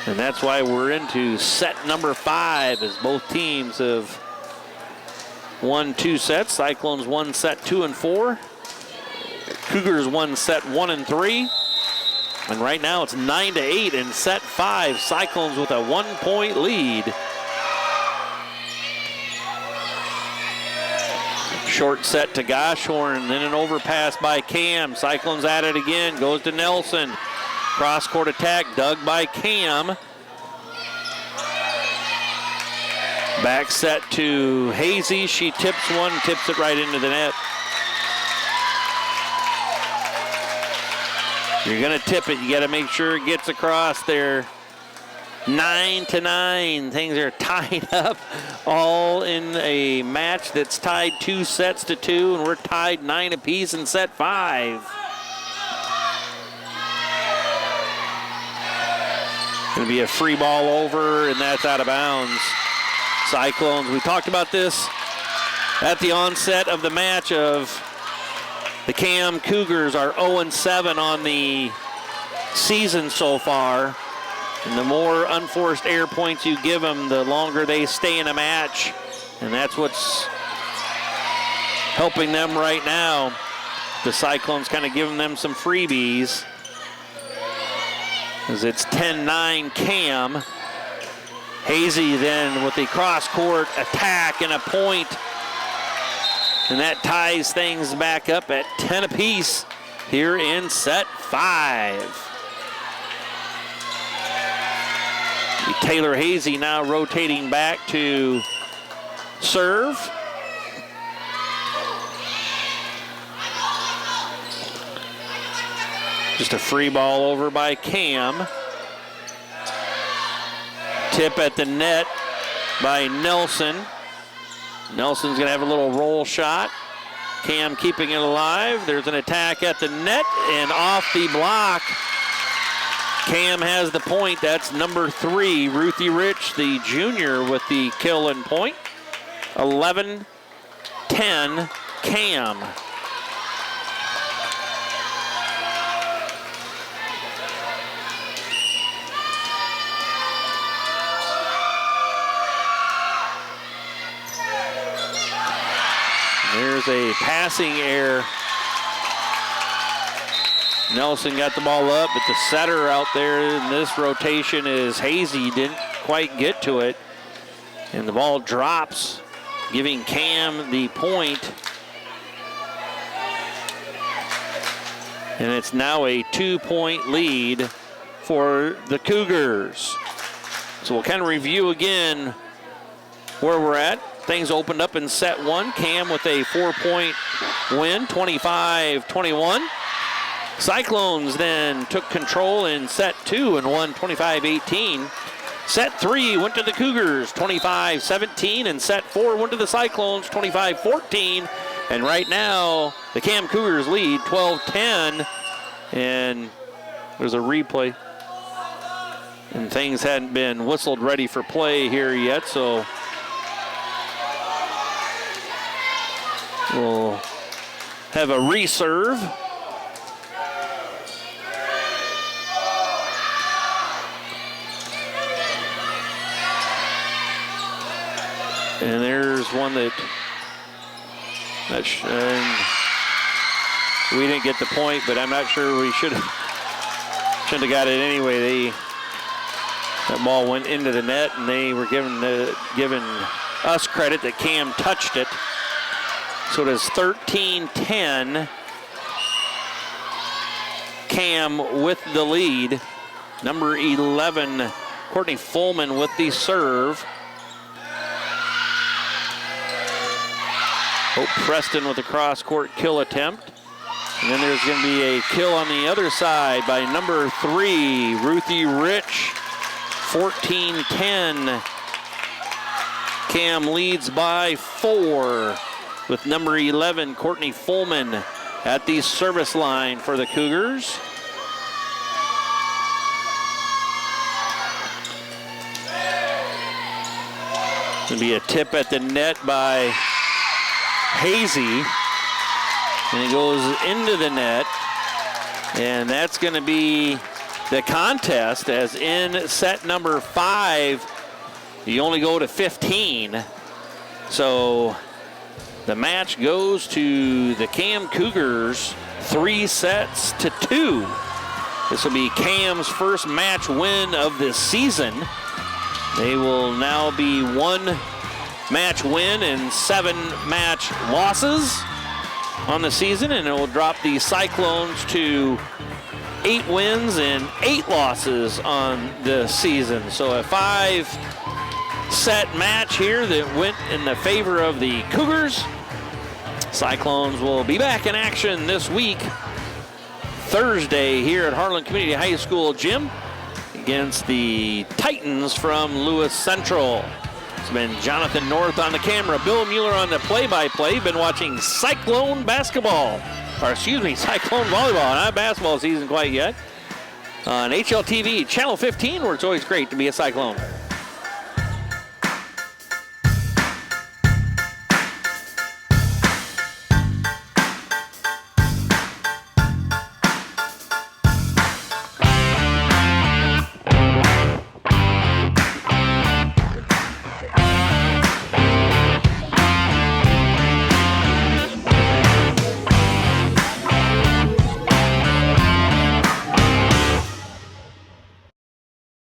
And that's why we're into set number 5, as both teams have won 2 sets. Cyclones won set 2 and 4. Cougars won set 1 and 3. And right now it's 9-8 in set 5. Cyclones with a 1-point lead. Short set to Goshorn, then an overpass by Cam. Cyclones at it again, goes to Nelson. Cross-court attack, dug by Cam. Back set to Hazy. She tips one, tips it right into the net. You're going to tip it. You got to make sure it gets across there. 9-9. Things are tied up, all in a match that's tied 2 sets to 2, and we're tied 9 apiece in set 5. Going to be a free ball over, and that's out of bounds. Cyclones, we talked about this at the onset of the match of the Cam Cougars are 0-7 on the season so far. And the more unforced error points you give them, the longer they stay in a match. And that's what's helping them right now. The Cyclones kind of giving them some freebies, as it's 10-9 Cam. Hazy then with the cross-court attack and a point. And that ties things back up at 10 apiece here in set 5. Taylor Hazy now rotating back to serve. Just a free ball over by Cam. Tip at the net by Nelson. Nelson's going to have a little roll shot. Cam keeping it alive. There's an attack at the net and off the block. Cam has the point. That's number 3, Ruthie Rich, the junior, with the kill and point. 11-10 Cam. There's a passing error. Nelson got the ball up, but the setter out there in this rotation is Hazy. Didn't quite get to it. And the ball drops, giving Cam the point. And it's now a 2-point lead for the Cougars. So we'll kind of review again where we're at. Things opened up in set 1. Cam with a 4-point win, 25-21. Cyclones then took control in set 2 and won 25-18. Set 3 went to the Cougars, 25-17, and set 4 went to the Cyclones, 25-14. And right now, the Cam Cougars lead 12-10, and there's a replay. And things hadn't been whistled ready for play here yet, so we'll have a reserve. And there's one that we didn't get the point, but I'm not sure we shouldn't have got it anyway. That ball went into the net, and they were giving us credit that Cam touched it. So it is 13-10. Cam with the lead. Number 11, Courtney Fullman with the serve. Hope Preston with a cross-court kill attempt. And then there's going to be a kill on the other side by number 3, Ruthie Rich, 14-10. Cam leads by 4 with number 11, Courtney Fullman, at the service line for the Cougars. Going to be a tip at the net by Hazy. And it goes into the net. And that's going to be the contest, as in set number 5, you only go to 15. So the match goes to the Cam Cougars 3-2. This will be Cam's first match win of the season. They will now be 1 match win and 7 match losses on the season, and it will drop the Cyclones to 8 wins and 8 losses on the season. So a 5-set match here that went in the favor of the Cougars. Cyclones will be back in action this week, Thursday, here at Harlan Community High School gym against the Titans from Lewis Central. It's been Jonathan North on the camera, Bill Mueller on the play-by-play. You've been watching Cyclone Cyclone Volleyball. Not basketball season quite yet. On HLTV, Channel 15, where it's always great to be a Cyclone.